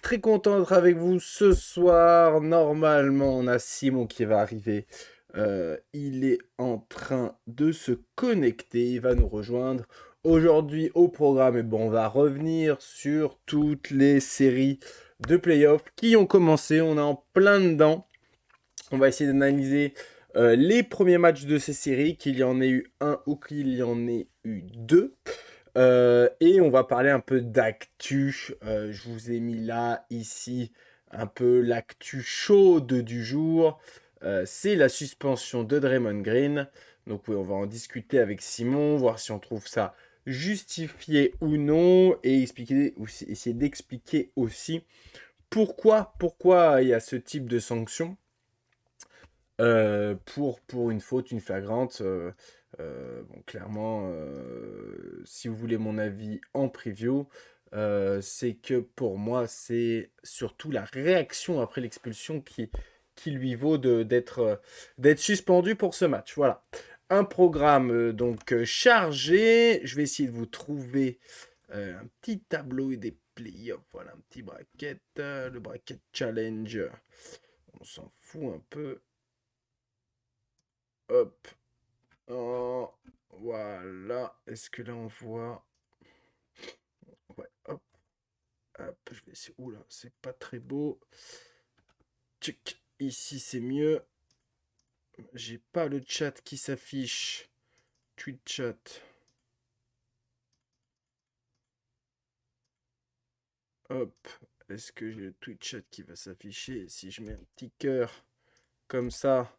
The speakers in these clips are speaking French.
très content d'être avec vous ce soir. Normalement, on a Simon qui va arriver. Il est en train de se connecter. Il va nous rejoindre. Aujourd'hui, au programme, on va revenir sur toutes les séries de playoffs qui ont commencé. On est en plein dedans. On va essayer d'analyser les premiers matchs de ces séries, qu'il y en ait eu un ou qu'il y en ait eu deux. Et on va parler un peu d'actu. Je vous ai mis là, ici, un peu l'actu chaude du jour. C'est la suspension de Draymond Green. Donc oui, on va en discuter avec Simon, voir si on trouve ça justifié ou non, et essayer d'expliquer aussi pourquoi il y a ce type de sanction pour une faute, une flagrante. Bon, clairement, si vous voulez mon avis en preview, c'est que pour moi, c'est surtout la réaction après l'expulsion qui lui vaut d'être suspendu pour ce match. Voilà. Un programme chargé. Je vais essayer de vous trouver un petit tableau des playoffs. Voilà, un petit bracket. Le bracket challenge. On s'en fout un peu. Hop. Oh, voilà. Est-ce que là on voit. Ouais, hop. Hop. Je vais essayer. Oula, c'est pas très beau. Tchic. Ici c'est mieux. J'ai pas le chat qui s'affiche. Tweet chat. Hop. Est-ce que j'ai le tweet chat qui va s'afficher? Si je mets un petit cœur comme ça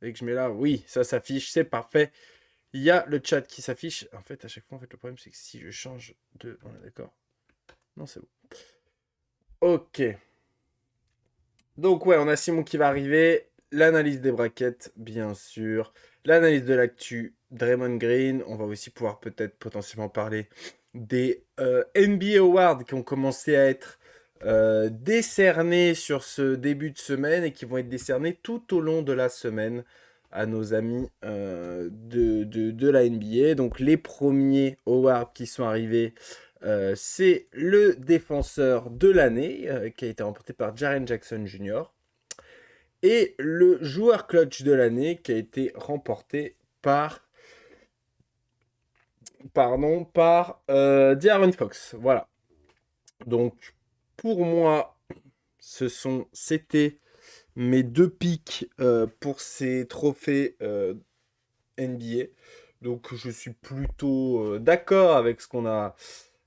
et que je mets là, oui, ça s'affiche, c'est parfait. Il y a le chat qui s'affiche. En fait, à chaque fois, le problème, c'est que si je change de. On est d'accord? Non, c'est bon. Ok. Donc ouais, on a Simon qui va arriver. L'analyse des brackets, bien sûr. L'analyse de l'actu, Draymond Green. On va aussi pouvoir peut-être potentiellement parler des NBA Awards qui ont commencé à être décernés sur ce début de semaine et qui vont être décernés tout au long de la semaine à nos amis de la NBA. Donc les premiers awards qui sont arrivés, c'est le défenseur de l'année qui a été remporté par Jaren Jackson Jr. Et le joueur clutch de l'année qui a été remporté par De'Aaron Fox. Voilà. Donc pour moi, c'était mes deux pics pour ces trophées NBA. Donc je suis plutôt d'accord avec ce qu'on a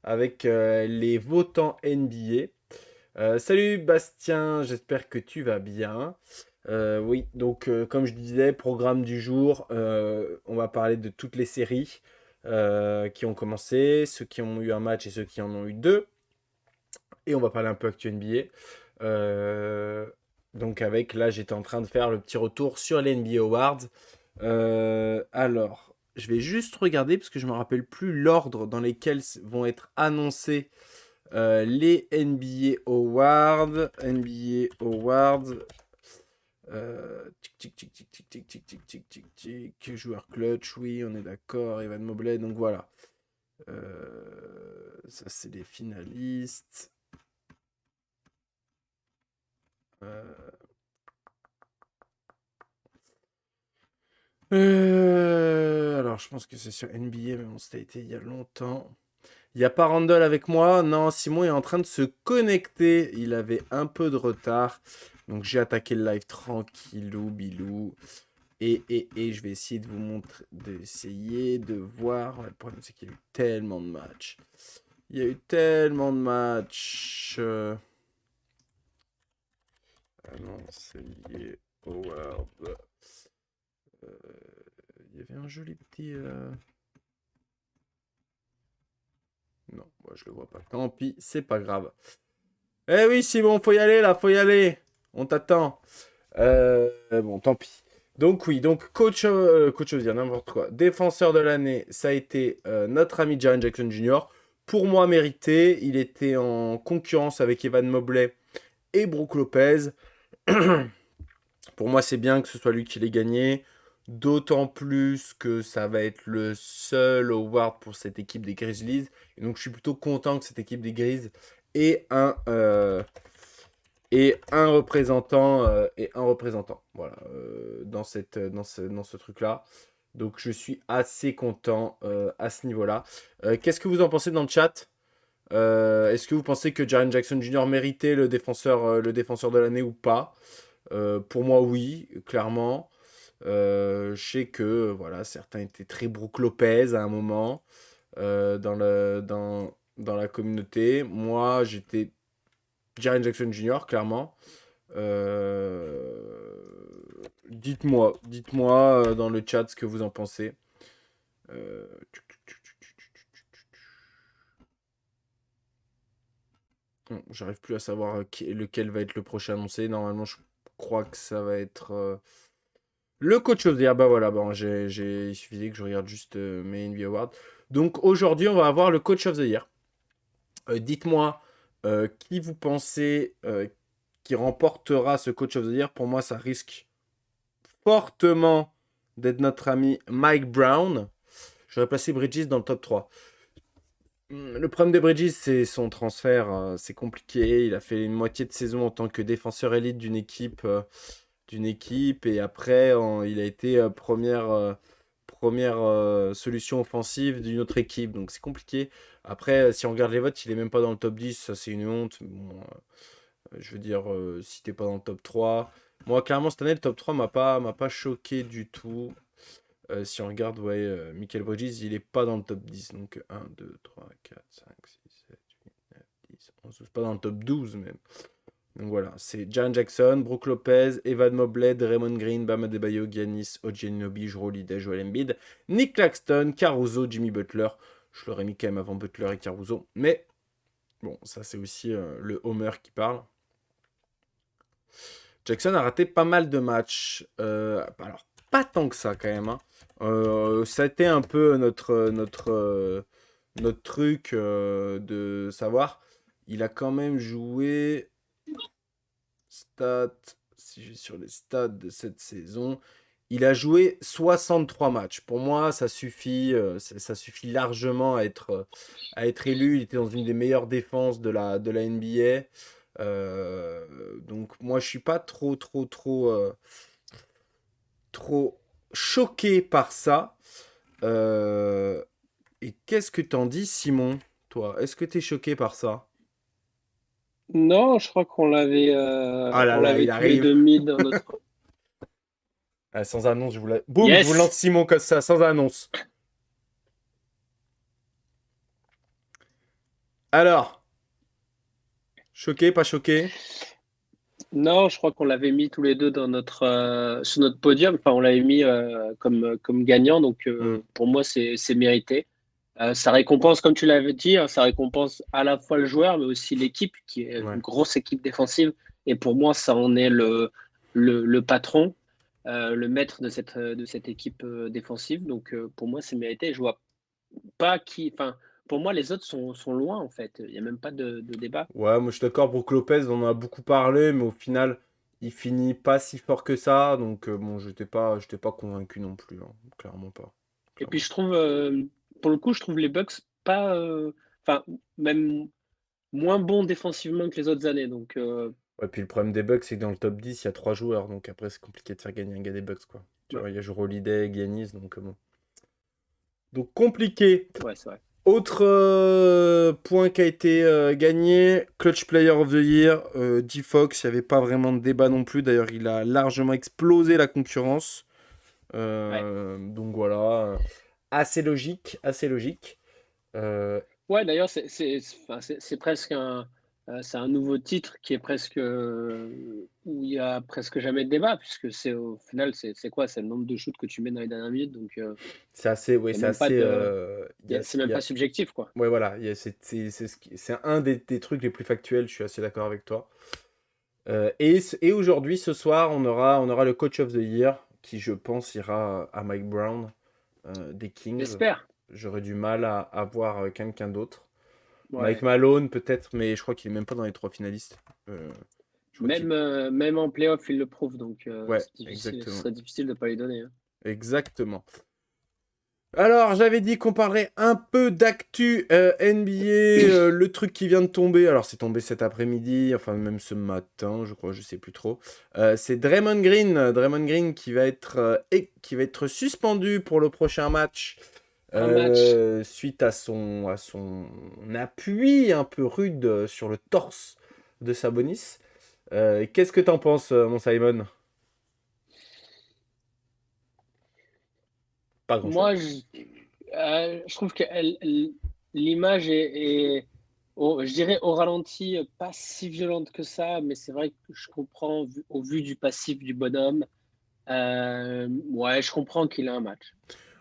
avec les votants NBA. Salut Bastien, j'espère que tu vas bien. Oui, donc comme je disais, programme du jour, on va parler de toutes les séries qui ont commencé, ceux qui ont eu un match et ceux qui en ont eu deux. Et on va parler un peu actu NBA. Donc là, j'étais en train de faire le petit retour sur les NBA Awards. Alors, je vais juste regarder parce que je me rappelle plus l'ordre dans lesquels vont être annoncés les NBA Awards. NBA Awards. Tic, tic, tic, tic, tic, tic, tic, tic, tic, tic. Joueur clutch, oui, on est d'accord. Evan Mobley, donc voilà. Ça, c'est les finalistes. Alors, je pense que c'est sur NBA, mais bon, ça a été il y a longtemps. Il n'y a pas Randall avec moi. Non, Simon est en train de se connecter. Il avait un peu de retard. Donc, j'ai attaqué le live tranquillou, bilou. Et je vais essayer de vous montrer, d'essayer de voir. Ouais, le problème, c'est qu'il y a eu tellement de matchs. Il y a eu tellement de matchs. Ah non, c'est lié au World. Il y avait un joli petit. Non, moi je le vois pas. Tant pis, c'est pas grave. Eh oui, Simon, faut y aller là, faut y aller. On t'attend. Bon, tant pis. Donc oui, donc coach, je veux dire n'importe quoi. Défenseur de l'année, ça a été notre ami Jaren Jackson Jr. Pour moi, mérité. Il était en concurrence avec Evan Mobley et Brook Lopez. Pour moi, c'est bien que ce soit lui qui l'ait gagné. D'autant plus que ça va être le seul award pour cette équipe des Grizzlies. Et donc, je suis plutôt content que cette équipe des Grizzlies ait et un représentant. Voilà, dans ce truc-là. Donc je suis assez content à ce niveau-là. Qu'est-ce que vous en pensez dans le chat? Est-ce que vous pensez que Jaren Jackson Jr. méritait le défenseur de l'année ou pas? Pour moi, oui, clairement. Je sais que voilà, certains étaient très Brook Lopez à un moment dans la communauté. Moi, j'étais Jaren Jackson Jr., clairement. Dites-moi dans le chat ce que vous en pensez. Euh, Bon, j'arrive plus à savoir lequel va être le prochain annoncé. Normalement, je crois que ça va être le coach of the year. Bah voilà, bon, il suffisait que je regarde juste mes NBA Awards. Donc aujourd'hui, on va avoir le coach of the year. Dites-moi qui vous pensez qui remportera ce coach of the year. Pour moi, ça risque fortement d'être notre ami Mike Brown. J'aurais placé Bridges dans le top 3. Le problème de Bridges, c'est son transfert. C'est compliqué. Il a fait une moitié de saison en tant que défenseur élite d'une équipe. Et après, il a été première solution offensive d'une autre équipe. Donc c'est compliqué. Après, si on regarde les votes, il est même pas dans le top 10. Ça, c'est une honte. Bon, je veux dire, si t'es pas dans le top 3. Moi, clairement, cette année, le top 3 m'a pas choqué du tout. Si on regarde, ouais, Michael Bridges, il est pas dans le top 10. Donc 1, 2, 3, 4, 5, 6, 7, 8, 9, 10, 11, 12. Pas dans le top 12 même. Donc voilà, c'est Jaren Jackson, Brook Lopez, Evan Mobley, Draymond Green, Bam Adebayo, Giannis, OG Anunoby, Jrue Holiday, Joel Embiid, Nick Claxton, Caruso, Jimmy Butler. Je l'aurais mis quand même avant Butler et Caruso. Mais bon, ça c'est aussi le Homer qui parle. Jackson a raté pas mal de matchs. Alors, pas tant que ça quand même, hein. Ça a été un peu notre truc de savoir. Il a quand même joué stats. Si je vais sur les stats de cette saison, il a joué 63 matchs. Pour moi, ça suffit, ça suffit largement à être élu. Il était dans une des meilleures défenses de la NBA. Donc moi, je suis pas trop choqué par ça. Euh, et qu'est-ce que t'en dis, Simon, toi? Est-ce que t'es choqué par ça? Non, je crois Ah là on là, l'avait il tous les arrive. deux mis dans notre. Ah, sans annonce, boum, je vous lance Yes! Simon comme ça, sans annonce. Alors, choqué, pas choqué? Non, je crois qu'on l'avait mis tous les deux dans sur notre podium. Enfin, on l'avait mis comme gagnant. Donc, Hmm, pour moi, c'est mérité. Ça récompense, comme tu l'avais dit, hein, ça récompense à la fois le joueur, mais aussi l'équipe, qui est une ouais. grosse équipe défensive. Et pour moi, ça en est le patron, le maître de cette équipe défensive. Donc, pour moi, c'est mérité. Je vois pas qui. Enfin, pour moi, les autres sont loin, en fait. Il n'y a même pas de débat. Ouais, moi je suis d'accord, Brook Lopez, on en a beaucoup parlé, mais au final, il finit pas si fort que ça. Donc bon, j'étais pas convaincu non plus, hein. Clairement pas. Et puis Clairement je pas. trouve, pour le coup, je trouve les Bucks pas, enfin, même moins bons défensivement que les autres années. Donc, Ouais, puis le problème des Bucks, c'est que dans le top 10, il y a 3 joueurs, donc après c'est compliqué de faire gagner un gars des Bucks, quoi. Tu ouais, vois, il y a Jrue Holiday, Giannis, donc bon. Donc compliqué. ouais, c'est vrai. Autre point qui a été gagné, Clutch Player of the Year, D-Fox, il n'y avait pas vraiment de débat non plus, d'ailleurs il a largement explosé la concurrence. Ouais, Donc voilà, assez logique, assez logique. Euh, ouais. D'ailleurs, enfin, c'est presque c'est un nouveau titre qui est presque où il y a presque jamais de débat, puisque c'est au final, c'est quoi? C'est le nombre de shoots que tu mets dans les dernières minutes. Donc, c'est assez, ouais, il y a c'est même pas assez, de, c'est il même y pas a- subjectif, quoi. ouais voilà, c'est un des trucs les plus factuels, je suis assez d'accord avec toi. Et aujourd'hui, ce soir, on aura le Coach of the Year, qui je pense ira à Mike Brown des Kings. J'espère. J'aurais du mal à voir quelqu'un d'autre. Mike Ouais. Malone peut-être, mais je crois qu'il est même pas dans les 3 finalistes. Je crois qu'il... Même en playoff, il le prouve. Donc, Ouais, c'est difficile, ce exactement. serait difficile de pas lui donner, hein. Exactement. Alors, j'avais dit qu'on parlerait un peu d'actu NBA, le truc qui vient de tomber. Alors, c'est tombé cet après-midi, enfin même ce matin, je crois, je sais plus trop. C'est Draymond Green qui va être suspendu pour le prochain match Un match. suite à son appui un peu rude sur le torse de Sabonis. Qu'est-ce que t'en penses, mon Simon? Pas grand-chose. Moi, je trouve que l'image est, je dirais au ralenti, pas si violente que ça, mais c'est vrai que je comprends au vu du passif du bonhomme. Ouais, je comprends qu'il a un match.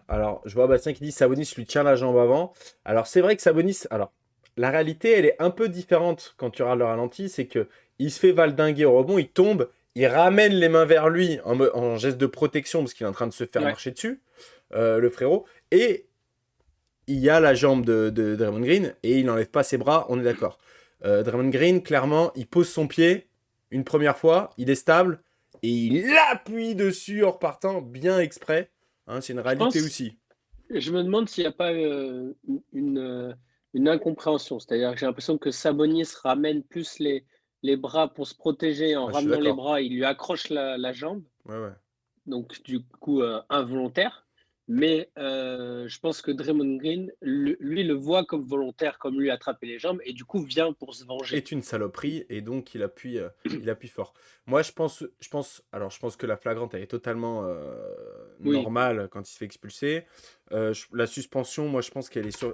Alors, je vois Bastien qui dit Sabonis lui tient la jambe avant. Alors, c'est vrai que Sabonis. Alors, la réalité, elle est un peu différente quand tu regardes le ralenti. C'est que il se fait valdinguer au rebond, il tombe, il ramène les mains vers lui en geste de protection parce qu'il est en train de se faire Ouais, marcher dessus, le frérot. Et il y a la jambe de Draymond Green et il n'enlève pas ses bras, on est d'accord. Draymond Green, clairement, il pose son pied une première fois, il est stable et il appuie dessus en repartant bien exprès. Hein, c'est une je réalité pense, aussi. je me demande s'il n'y a pas une incompréhension. C'est-à-dire que j'ai l'impression que Sabonis ramène plus les bras pour se protéger. En Ah, je suis ramenant les d'accord. bras, il lui accroche la jambe. Ouais, ouais. Donc du coup involontaire. Mais je pense que Draymond Green, lui, le voit comme volontaire, comme lui attraper les jambes, et du coup vient pour se venger. Est une saloperie et donc il appuie fort. Moi, je pense que la flagrante elle est totalement Oui, normale quand il se fait expulser. La suspension, moi, je pense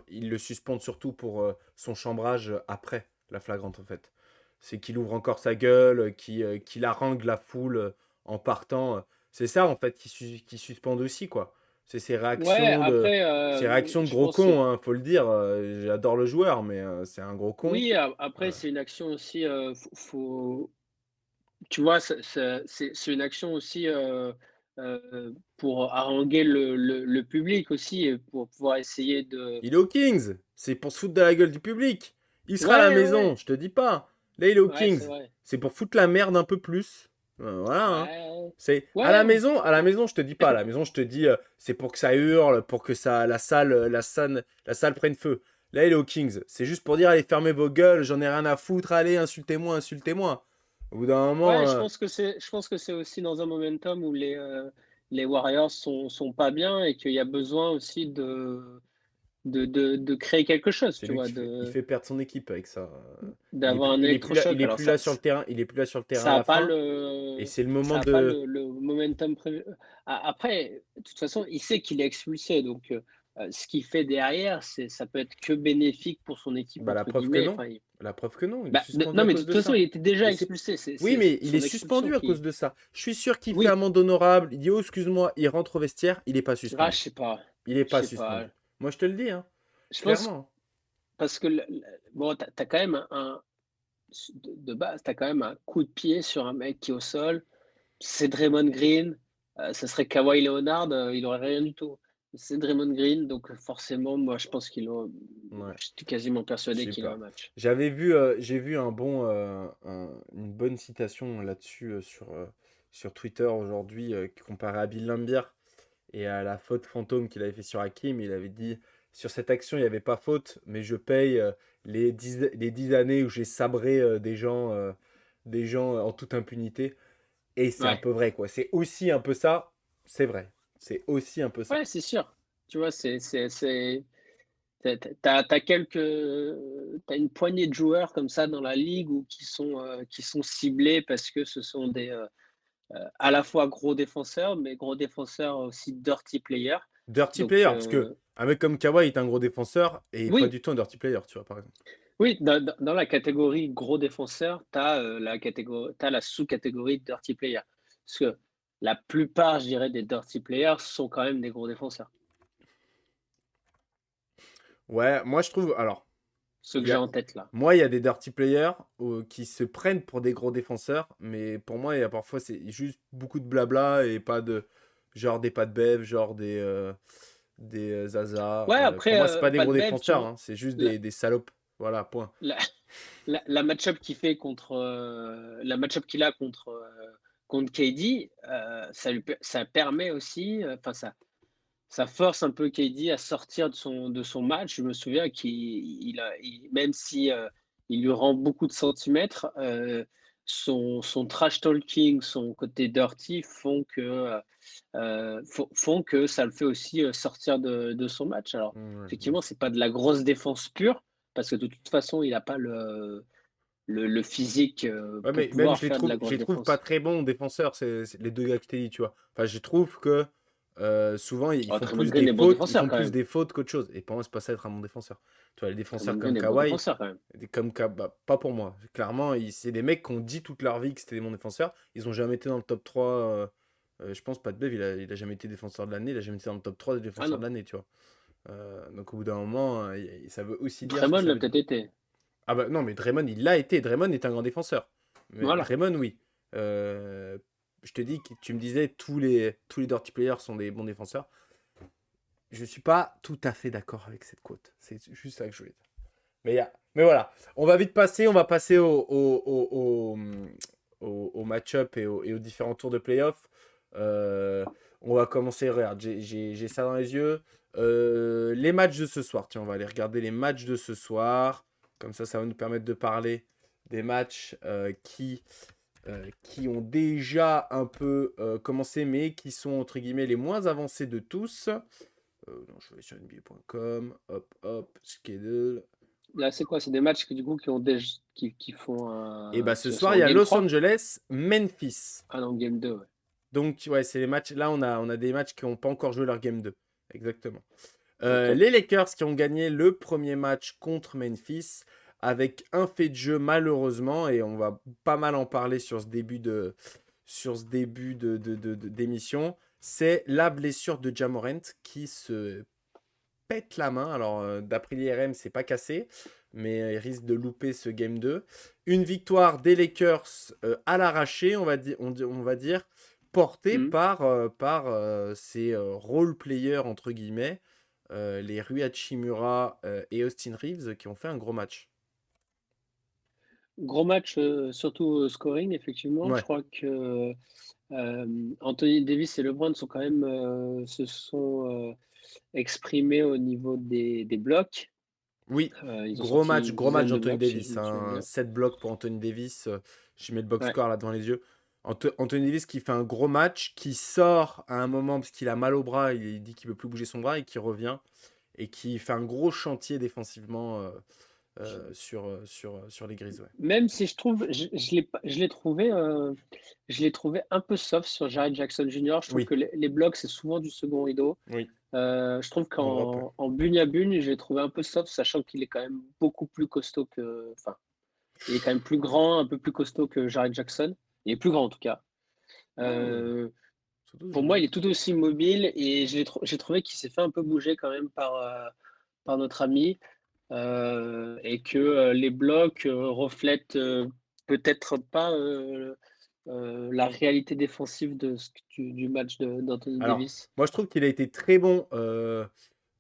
il le suspendent surtout pour son chambrage après la flagrante en fait. C'est qu'il ouvre encore sa gueule, qu'il harangue la foule en partant. C'est ça en fait qui suspendent aussi quoi. C'est ouais, après, ses réactions de je gros pense que con, hein, faut le dire. J'adore le joueur, mais c'est un gros con. oui, après, Euh, c'est une action aussi, tu vois, c'est une action aussi pour haranguer le public aussi, et pour pouvoir essayer de. Il est aux Kings. C'est pour se foutre de la gueule du public. Il sera à la Ouais, maison, ouais, je te dis pas. Là, il est aux ouais, c'est Kings. vrai. C'est pour foutre la merde un peu plus. Voilà. Hein. Ouais, C'est ouais, à la maison, je te dis pas. À la maison, je te dis, c'est pour que ça hurle, pour que ça, la salle prenne feu. Là, il est aux Kings. C'est juste pour dire, allez, fermez vos gueules. J'en ai rien à foutre. Allez, insultez-moi, insultez-moi. Au bout d'un moment, ouais, je pense que c'est aussi dans un momentum où les Warriors sont pas bien et qu'il y a besoin aussi de créer quelque chose, c'est tu lui vois, qui fait, il fait perdre son équipe avec ça. d'avoir un Il électrochoc. est Alors plus là sur le terrain. Il est plus là sur le terrain à ça a la pas fin. Et c'est le moment de. le momentum prévu. Après, de toute façon, il sait qu'il est expulsé, donc ce qu'il fait derrière, ça peut être que bénéfique pour son équipe Bah, la entre preuve que guillemets. non. Enfin, La preuve que non, il est suspendu non, à mais de cause toute de façon, ça. il était déjà Et c'est... expulsé. Oui, C'est mais il est son expulsion suspendu à cause qui. de ça. Je suis sûr qu'il fait Oui, amende honorable. Il dit, oh, excuse-moi, il rentre au vestiaire, il n'est pas ah, suspendu. je sais pas, Il n'est je pas sais pas. suspendu. Moi, je te le dis, hein. Je pense Clairement. parce que bon, t'as quand même de base, t'as quand même un coup de pied sur un mec qui est au sol. C'est Draymond Green, ça serait Kawhi Leonard, il aurait rien du tout. C'est Draymond Green, donc forcément, moi, je pense Ouais, je suis quasiment je persuadé sais qu'il a un pas. match. J'ai vu un bon, une bonne citation là-dessus sur Twitter aujourd'hui qui comparait à Bill Laimbeer et à la faute fantôme qu'il avait fait sur Hakim. Il avait dit, sur cette action, il n'y avait pas faute, mais je paye les 10 années où j'ai sabré des gens en toute impunité. Et c'est un Ouais, peu vrai, quoi. C'est aussi un peu ça. C'est vrai. C'est aussi un peu ça. ouais, c'est sûr. Tu vois, t'as quelques, t'as une poignée de joueurs comme ça dans la ligue ou qui sont ciblés parce que ce sont à la fois gros défenseurs, mais gros défenseurs aussi dirty players. Dirty player, Donc, parce que un mec comme Kawhi est un gros défenseur et pas oui, du tout un dirty player, tu vois, par exemple. oui, dans la catégorie gros défenseur, tu as, t'as la sous-catégorie dirty player. Parce que la plupart, je dirais, des dirty players sont quand même des gros défenseurs. Ouais, moi je trouve. Alors, Ceux il que y j'ai a, en tête là. moi, il y a des dirty players qui se prennent pour des gros défenseurs, mais pour moi, il y a parfois c'est juste beaucoup de blabla et pas de. Genre des pas de bev, genre des Zaza. Ouais, Pour après, moi, c'est pas des pas gros de bev, tu défenseurs, vois. hein, c'est juste La, des salopes. Voilà, point. la, la match-up qu'il fait la match-up qu'il a contre KD, ça permet aussi, enfin, ça force un peu KD à sortir de son match. Je me souviens même si il lui rend beaucoup de centimètres, son trash talking, son côté dirty font que ça le fait aussi sortir de son match. Alors, Ouais, de effectivement, ouf. c'est pas de la grosse défense pure, parce que de toute façon, il n'a pas le physique Ouais, pour mais même pouvoir faire de la je grosse les trouve pas défense. très bons défenseurs, c'est les deux gars que je t'ai dit, tu vois. Enfin, je trouve que souvent ils Oh, font Draymond plus Green des est bon fautes, ils défenseur font quand plus même. des fautes qu'autre chose. Et pour moi, c'est pas ça être un bon défenseur. Tu vois, les défenseurs Draymond comme Green est bon Kawhi, défenseur quand même. bah, pas pour moi. Clairement, c'est des mecs qui ont dit toute leur vie que c'était des bons défenseurs. Ils ont jamais été dans le top 3. Je pense Pat Bev, il a jamais été défenseur de l'année, il a jamais été dans le top 3 des Ah défenseurs de non, l'année, tu vois. Donc au bout d'un moment, ça veut aussi dire ce que Draymond ça l'a veut dire. peut-être été. Ah bah non, mais Draymond, il l'a été. Draymond est un grand défenseur. Mais Voilà. Draymond, oui. Euh, je te dis que tu me disais tous les dirty players sont des bons défenseurs. Je suis pas tout à fait d'accord avec cette quote. C'est juste ça que je voulais dire. Mais voilà, on va passer au match-up et aux différents tours de playoff. Euh, on va commencer, regarde, j'ai ça dans les yeux. Les matchs de ce soir, tiens, on va aller regarder les matchs de ce soir. Comme ça va nous permettre de parler des matchs qui ont déjà un peu commencé, mais qui sont entre guillemets les moins avancés de tous. Non, je vais sur NBA.com, hop, hop, schedule. Là, c'est quoi? C'est des matchs du coup, qui font Et bah ce qui sont soir, en il y a game Los 3. Angeles, Memphis. Ah non, game 2, ouais. Donc, ouais, c'est les matchs. Là, on a des matchs qui n'ont pas encore joué leur game 2. Exactement. Ok. Les Lakers qui ont gagné le premier match contre Memphis avec un fait de jeu malheureusement, et on va pas mal en parler sur ce début d'émission, c'est la blessure de Ja Morant qui se pète la main. Alors, d'après l'IRM, c'est pas cassé, mais il risque de louper ce game 2. Une victoire des Lakers à l'arraché, on va dire, portée Hmm. par ces role players, entre guillemets, les Rui Hachimura et Austin Reeves, qui ont fait un gros match. Gros match, surtout scoring, effectivement. Je Ouais, crois que Anthony Davis et LeBron se sont exprimés au niveau des blocs. oui, Ils ont sorti une gros match dizaine de d'Anthony blocs, si je Davis, me souviens hein. bien. 7 blocs pour Anthony Davis. Je mets le box Ouais. score là devant les yeux. Anthony Davis qui fait un gros match, qui sort à un moment parce qu'il a mal au bras, il dit qu'il ne peut plus bouger son bras et qui revient et qui fait un gros chantier défensivement sur les Grises. Ouais. Même si je l'ai trouvé un peu soft sur Jared Jackson Jr. Je trouve Oui, que les blocs, c'est souvent du second rideau. oui, Je trouve en Europe. Ouais. qu'en bugne à bugne, je l'ai trouvé un peu soft, sachant qu'il est quand même beaucoup plus costaud enfin, il est quand même plus grand, un peu plus costaud que Jared Jackson. Il est plus grand en tout cas. Non, Euh, surtout, pour moi, il est tout aussi mobile et j'ai trouvé qu'il s'est fait un peu bouger quand même par notre ami. Et que les blocs reflètent peut-être pas la réalité défensive du match d'Anthony Alors, Davis. moi je trouve qu'il a été très bon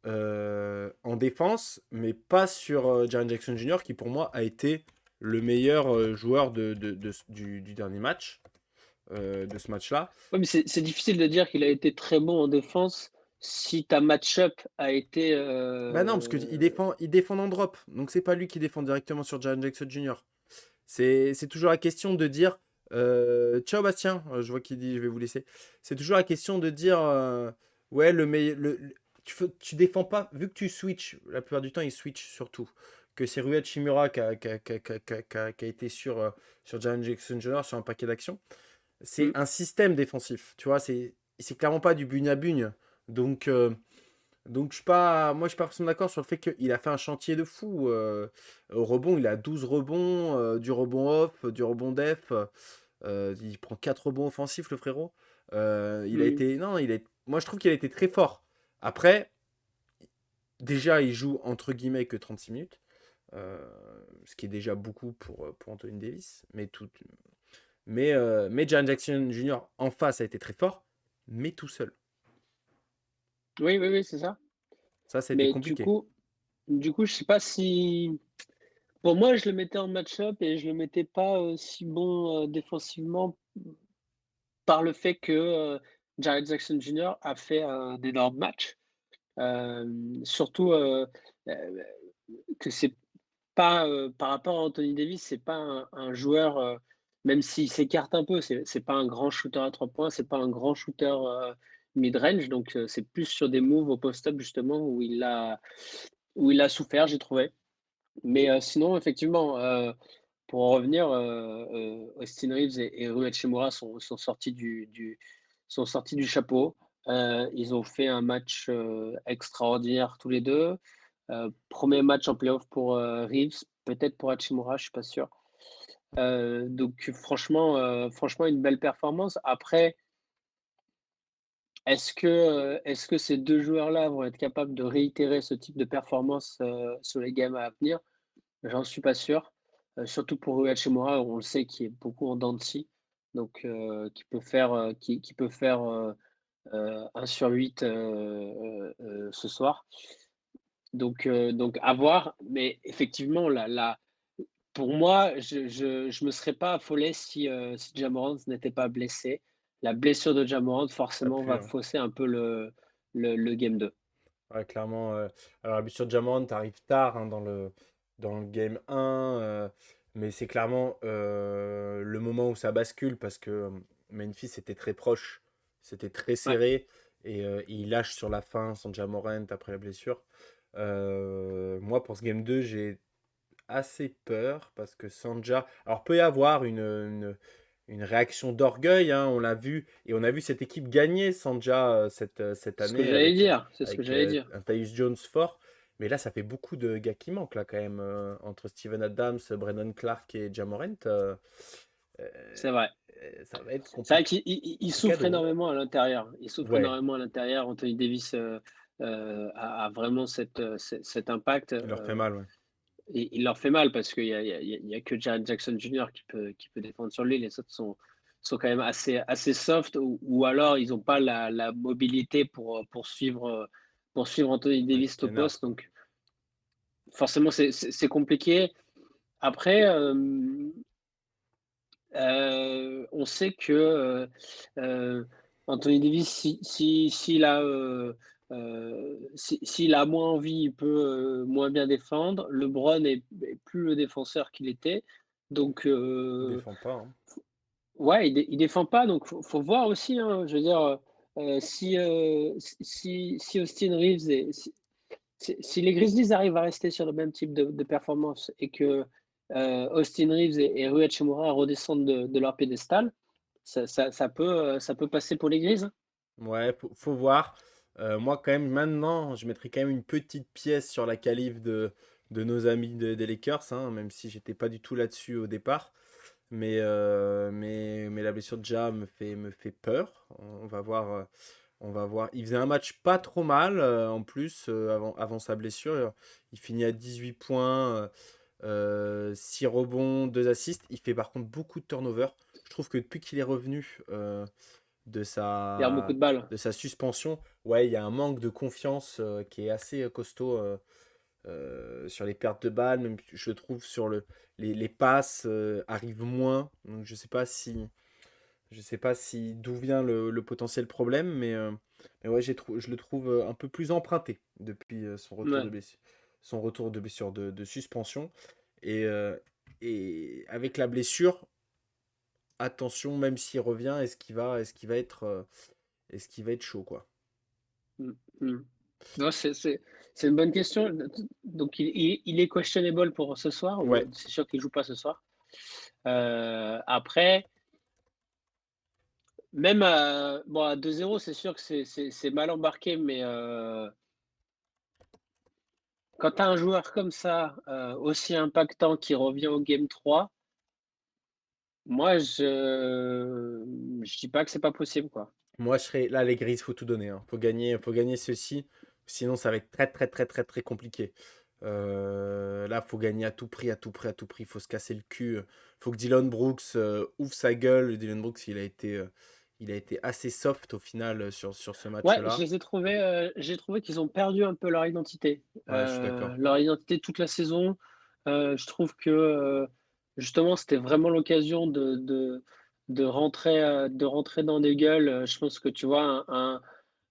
en défense, mais pas sur Jaren Jackson Jr., qui pour moi a été le meilleur joueur du dernier match, de ce match-là. Ouais, mais c'est difficile de dire qu'il a été très bon en défense si ta match-up a été. Bah non, parce il défend en drop, donc c'est pas lui qui défend directement sur Jaren Jackson Jr. C'est toujours la question de dire. Ciao Bastien, je vois qu'il dit je vais vous laisser. C'est toujours la question de dire ouais, le meilleur. Tu défends pas, vu que tu switches, la plupart du temps il switch surtout. Que c'est Rui Hachimura qui a été sur Jaren Jackson Jr. sur un paquet d'actions. C'est Hmm. un système défensif, tu vois, c'est clairement pas du bugne à bugne. Donc, donc moi je suis pas forcément d'accord sur le fait qu'il a fait un chantier de fou. Au rebond, il a 12 rebonds, du rebond off, du rebond def. Il prend 4 rebonds offensifs, le frérot. Il a Hmm. été. Non, moi je trouve qu'il a été très fort. Après, déjà, il joue entre guillemets que 36 minutes. euh, Ce qui est déjà beaucoup pour Anthony Davis. Mais Jaren Jackson Jr. en face a été très fort, mais tout seul. Oui, oui, oui, c'est ça. Ça a été Mais compliqué. je sais pas si. Pour moi, je le mettais en match-up et je le mettais pas si bon défensivement par le fait que Jared Jackson Jr. a fait un énorme match. Surtout, que c'est pas, par rapport à Anthony Davis, c'est pas un joueur, même s'il s'écarte un peu, c'est pas un grand shooter à 3 points, c'est pas un grand shooter, mid-range, donc c'est plus sur des moves au post-up justement où il a souffert, j'ai trouvé. Mais sinon effectivement, pour en revenir, Austin Reeves et Rui Hachimura sont sortis du chapeau. Ils ont fait un match, extraordinaire tous les 2. 1 match en playoff pour, Reeves, peut-être pour Hachimura, je suis pas sûr. Donc franchement une belle performance. Après, est-ce que ces 2 joueurs-là vont être capables de réitérer ce type de performance, sur les games à venir? J'en suis pas sûr, surtout pour Rui Hachimura, on le sait, qui est beaucoup en dents de scie, donc qui peut faire, 1 sur 8 ce soir. Donc à voir, mais effectivement, pour moi, je me serais pas affolé si Ja Morant n'était pas blessé. La blessure de Ja Morant, Ça forcément, pue, va hein. fausser un peu le game 2. Ouais, clairement. Alors, la blessure de Jamorant arrive tard, hein, dans le game 1, mais c'est clairement le moment où ça bascule parce que Memphis était très proche, c'était très Ouais, serré et il lâche sur la fin son Jamorant après la blessure. Moi, pour ce game 2, j'ai assez peur parce que Sanja. Alors, peut y avoir une réaction d'orgueil, hein, on l'a vu, et on a vu cette équipe gagner Sanja cette c'est ce que année j'allais avec, dire, c'est ce que j'allais dire. un Tyus Jones fort. Mais là, ça fait beaucoup de gars qui manquent, là, quand même, entre Steven Adams, Brandon Clark et Ja Morant. Euh, C'est vrai. Ça va être C'est vrai compliqué. qu'il C'est souffre cadeau, hein. énormément à l'intérieur. Il souffre Ouais, énormément à l'intérieur. Anthony Davis, a vraiment cet impact, il leur fait mal, ouais. et il leur fait mal parce qu'il y a que Jaren Jackson Jr. qui peut défendre sur lui. Les autres sont quand même assez soft ou alors ils n'ont pas la mobilité pour suivre Anthony Ouais, Davis au Kennard, poste. quoi. Donc forcément, c'est compliqué. Après, on sait que Anthony Davis, s'il a moins envie, il peut moins bien défendre. LeBron est plus le défenseur qu'il était. Donc, Il défend pas, hein. ouais, il défend pas. Donc, faut voir aussi, hein. Je veux dire, si Austin Reeves si les Grizzlies arrivent à rester sur le même type de performance et que Austin Reeves et Rui Hachimura redescendent de leur piédestal, ça peut passer pour les Grizzlies, hein. Ouais, faut voir. Moi, quand même, maintenant, je mettrai quand même une petite pièce sur la qualif de nos amis des Lakers, hein, même si j'étais pas du tout là-dessus au départ. Mais la blessure de Ja me fait peur. On va voir. On va voir. Il faisait un match pas trop mal en plus avant sa blessure. Il finit à 18 points, 6 rebonds, 2 assists. Il fait par contre beaucoup de turnovers. Je trouve que depuis qu'il est revenu de Il perd beaucoup sa, de balles. de sa suspension, ouais, il y a un manque de confiance qui est assez costaud sur les pertes de balles. Même je trouve sur les passes arrivent moins. Donc je sais pas si d'où vient le potentiel problème, mais ouais, je le trouve un peu plus emprunté depuis Ouais. son retour de blessure de suspension. Et, euh, et avec la blessure, attention, même s'il revient, est-ce qu'il va être chaud, quoi. Mm, mm. Non, c'est une bonne question. Donc, il est questionable pour ce soir, ou Ouais, c'est sûr qu'il joue pas ce soir. Après, même bon, à 2-0, c'est sûr que c'est mal embarqué, mais quand tu as un joueur comme ça, aussi impactant, qui revient au game 3, moi, je dis pas que c'est pas possible, quoi. moi je serais là, les Grises, faut tout donner, hein. Faut gagner ceci, sinon ça va être très très très très très compliqué. Là, faut gagner à tout prix, à tout prix, à tout prix. Faut se casser le cul. Faut que Dylan Brooks ouvre sa gueule. Dylan Brooks, il a été assez soft au final sur ce Ouais, match-là. j'ai trouvé qu'ils ont perdu un peu leur identité. Ouais, je suis d'accord. Leur identité toute la saison. Je trouve que justement, c'était vraiment l'occasion de rentrer dans des gueules. Je pense que tu vois,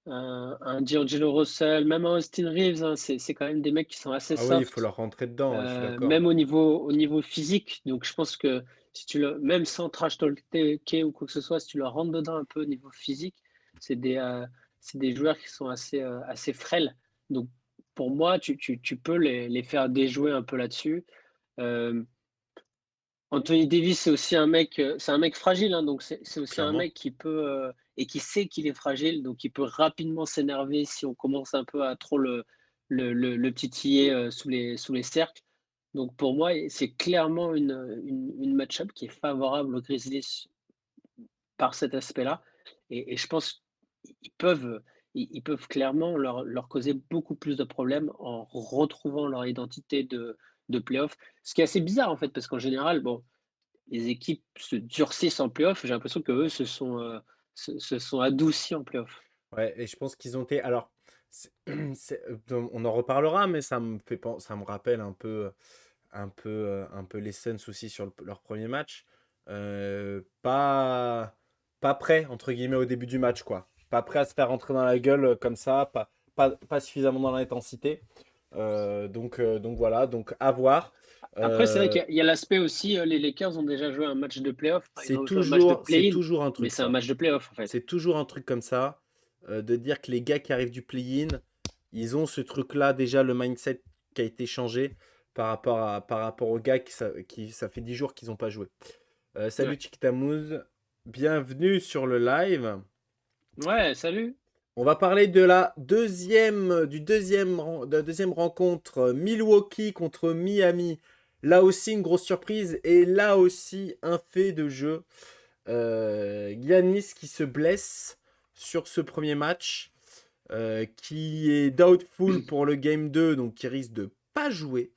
un D'Angelo Russell, même un Austin Reeves, hein, c'est quand même des mecs qui sont assez Ah oui, il faut soft, leur rentrer dedans, ouais, je suis d'accord. même au niveau physique. Donc je pense que si tu le, même sans trash talker ou quoi que ce soit, si tu leur rentres dedans un peu au niveau physique, c'est des, euh, c'est des joueurs qui sont assez frêles. Donc pour moi, tu peux les faire déjouer un peu là-dessus. Euh, Anthony Davis, c'est un mec fragile, hein, donc c'est aussi un Clairement. mec qui peut et qui sait qu'il est fragile, donc il peut rapidement s'énerver si on commence un peu à trop le titiller sous les cercles. Donc pour moi, c'est clairement une match-up qui est favorable aux Grizzlies par cet aspect-là. Et je pense qu'ils peuvent, ils peuvent clairement leur causer beaucoup plus de problèmes en retrouvant leur identité de playoff. Ce qui est assez bizarre en fait, parce qu'en général, bon, les équipes se durcissent en playoff. J'ai l'impression que eux se sont adoucis en playoff. Ouais, et je pense qu'ils ont été. Alors, c'est- on en reparlera, mais ça me rappelle un peu les Suns aussi sur leur premier match. Pas prêt, entre guillemets, au début du match, quoi. Pas prêt à se faire rentrer dans la gueule comme ça, pas suffisamment dans l'intensité. Donc voilà, donc à voir. Après, c'est vrai Euh, qu'il y a l'aspect aussi, les Lakers ont déjà joué un match de playoff. Enfin, ils c'est ont joué un match de toujours, c'est play-in, toujours un mais truc, c'est un ça. match de playoff en fait. C'est toujours un truc comme ça, de dire que les gars qui arrivent du play-in, ils ont ce truc-là, déjà le mindset qui a été changé par rapport aux gars ça fait 10 jours qu'ils n'ont pas joué. Salut Ouais. Chiquitamouz, bienvenue sur le live. Ouais, salut. On va parler de de la deuxième rencontre Milwaukee contre Miami. Là aussi une grosse surprise et là aussi un fait de jeu. Giannis qui se blesse sur ce premier match, qui est doubtful pour le game 2, donc qui risque de pas jouer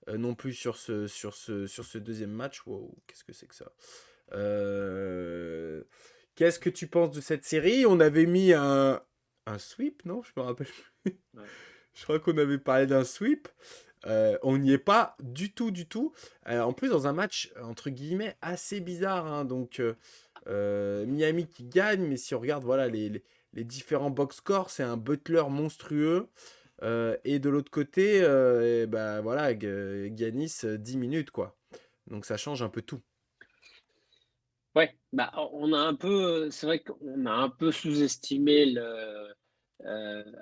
non plus sur ce deuxième match. Wow, qu'est-ce que c'est que ça? Euh, Qu'est-ce que tu penses de cette série? On avait mis un sweep, non? Je me rappelle. Ouais. Je crois qu'on avait parlé d'un sweep. On n'y est pas du tout, du tout. En plus, dans un match, entre guillemets, assez bizarre, hein. Donc, Miami qui gagne, mais si on regarde voilà, les différents box scores, c'est un Butler monstrueux. Et de l'autre côté, et bah, voilà, Giannis, 10 minutes, quoi. Donc, ça change un peu tout. Ouais, bah, on a un peu, c'est vrai qu'on a un peu sous-estimé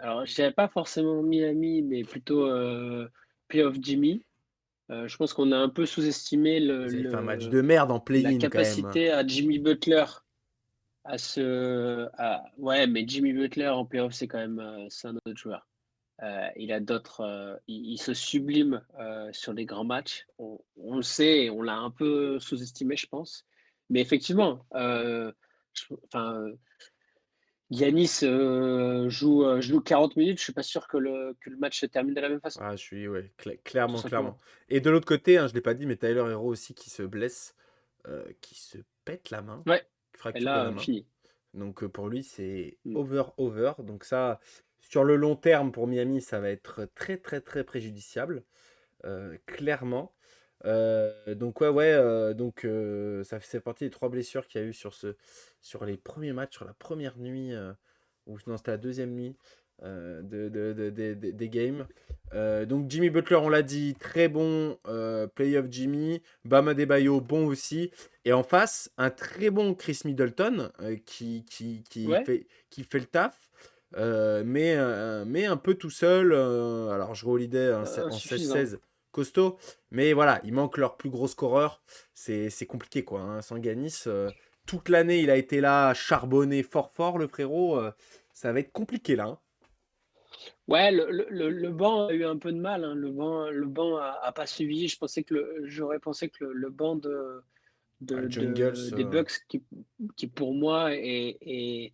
alors je dirais pas forcément Miami, mais plutôt Playoff Jimmy. Je pense qu'on a un peu sous-estimé Ils avaient fait un match de merde en la play-in, quand même. capacité à Jimmy Butler ouais, mais Jimmy Butler en playoff, c'est quand même, c'est un autre joueur. Il a d'autres, il se sublime sur les grands matchs. On le sait, et on l'a un peu sous-estimé, je pense. Mais effectivement, enfin, Giannis joue 40 minutes. Je suis pas sûr que le match se termine de la même façon, Ah, je suis, ouais, tout clairement, clairement. simplement. Et de l'autre côté, hein, je ne l'ai pas dit, mais Tyler Hero aussi qui se blesse, qui se pète la main, Ouais. Et fracture de là, la main. fini. Donc pour lui, c'est Mm. over. Donc ça, sur le long terme, pour Miami, ça va être très, très, très préjudiciable, clairement. Donc ça fait partie des trois blessures qu'il y a eu sur les premiers matchs, sur la première nuit, ou non, c'était la deuxième nuit des games. Donc Jimmy Butler, on l'a dit, très bon playoff Jimmy. Bam Adebayo, bon aussi. Et en face, un très bon Chris Middleton Ouais, qui fait le taf. Mais un peu tout seul. Alors, je Holiday en insuffisant. 16-16 costaud. Mais voilà, il manque leur plus gros scoreur. C'est compliqué, quoi. Hein. Sans Ganis, toute l'année, il a été là, charbonné fort, le frérot. Ça va être compliqué, là. Hein. Ouais, le banc a eu un peu de mal, hein. Le banc a pas suivi. J'aurais pensé que le banc Ah, Jungles, des Bucks, qui pour moi est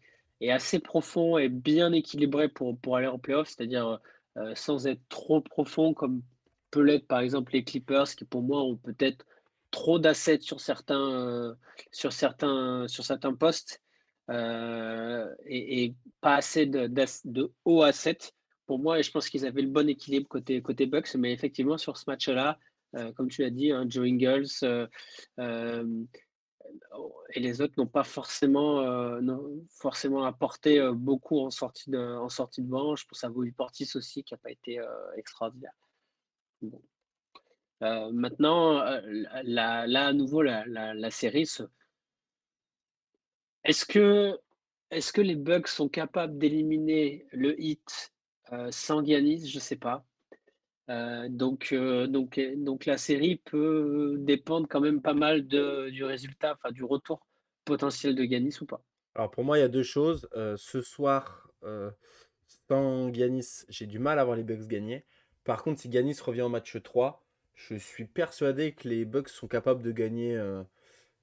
assez profond et bien équilibré pour aller en playoff, c'est-à-dire sans être trop profond comme peut l'être par exemple les Clippers, qui pour moi ont peut-être trop d'assets sur certains postes et pas assez de hauts assets pour moi. Et je pense qu'ils avaient le bon équilibre côté Bucks, mais effectivement sur ce match-là, comme tu l'as dit, hein, Joe Ingles. Euh, et les autres n'ont forcément apporté, beaucoup en sortie de banc. Je pense à Bobby Portis aussi qui a pas été, extraordinaire. Bon, maintenant, là à nouveau la série se est-ce que est-ce que les Bucks sont capables d'éliminer le Heat, sans Giannis? Je sais pas. Donc la série peut dépendre quand même pas mal du résultat, enfin du retour potentiel de Giannis ou pas. Alors pour moi, il y a 2 choses. Ce soir, sans Giannis, j'ai du mal à voir les Bucks gagner. Par contre, si Giannis revient au match 3, je suis persuadé que les Bucks sont capables de 4 gagner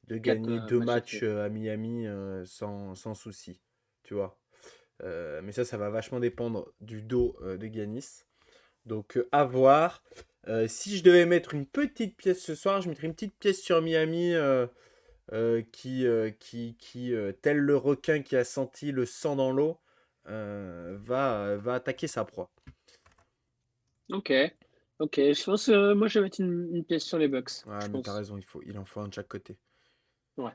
2 matchs de matchs, suite. à Miami, sans souci, tu vois? Mais ça va vachement dépendre du dos, de Giannis. Donc, à voir. Si je devais mettre une petite pièce ce soir, je mettrais une petite pièce sur Miami, tel le requin qui a senti le sang dans l'eau, va attaquer sa proie. OK, OK, je pense, moi je vais mettre une pièce sur les Bucks, Ouais, je mais t'as pense. raison, il en faut un de chaque côté. Ouais.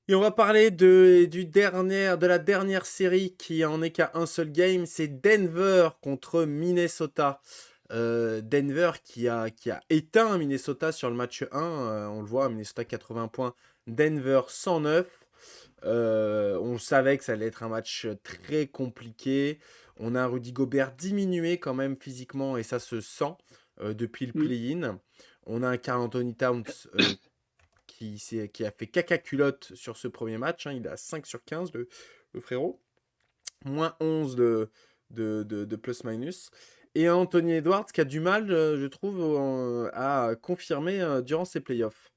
Et on va parler de la dernière série qui en est qu'à un seul game, c'est Denver contre Minnesota. Denver qui a éteint Minnesota sur le match 1, on le voit, Minnesota 80 points, Denver 109. On savait que ça allait être un match très compliqué. On a un Rudy Gobert diminué quand même physiquement et ça se sent depuis le Mmh. play-in. On a un Karl Anthony Towns qui a fait caca culotte sur ce premier match, hein. Il a 5 sur 15, le frérot. Moins 11 de plus-minus. Et Anthony Edwards qui a du mal, je trouve, à confirmer durant ses playoffs.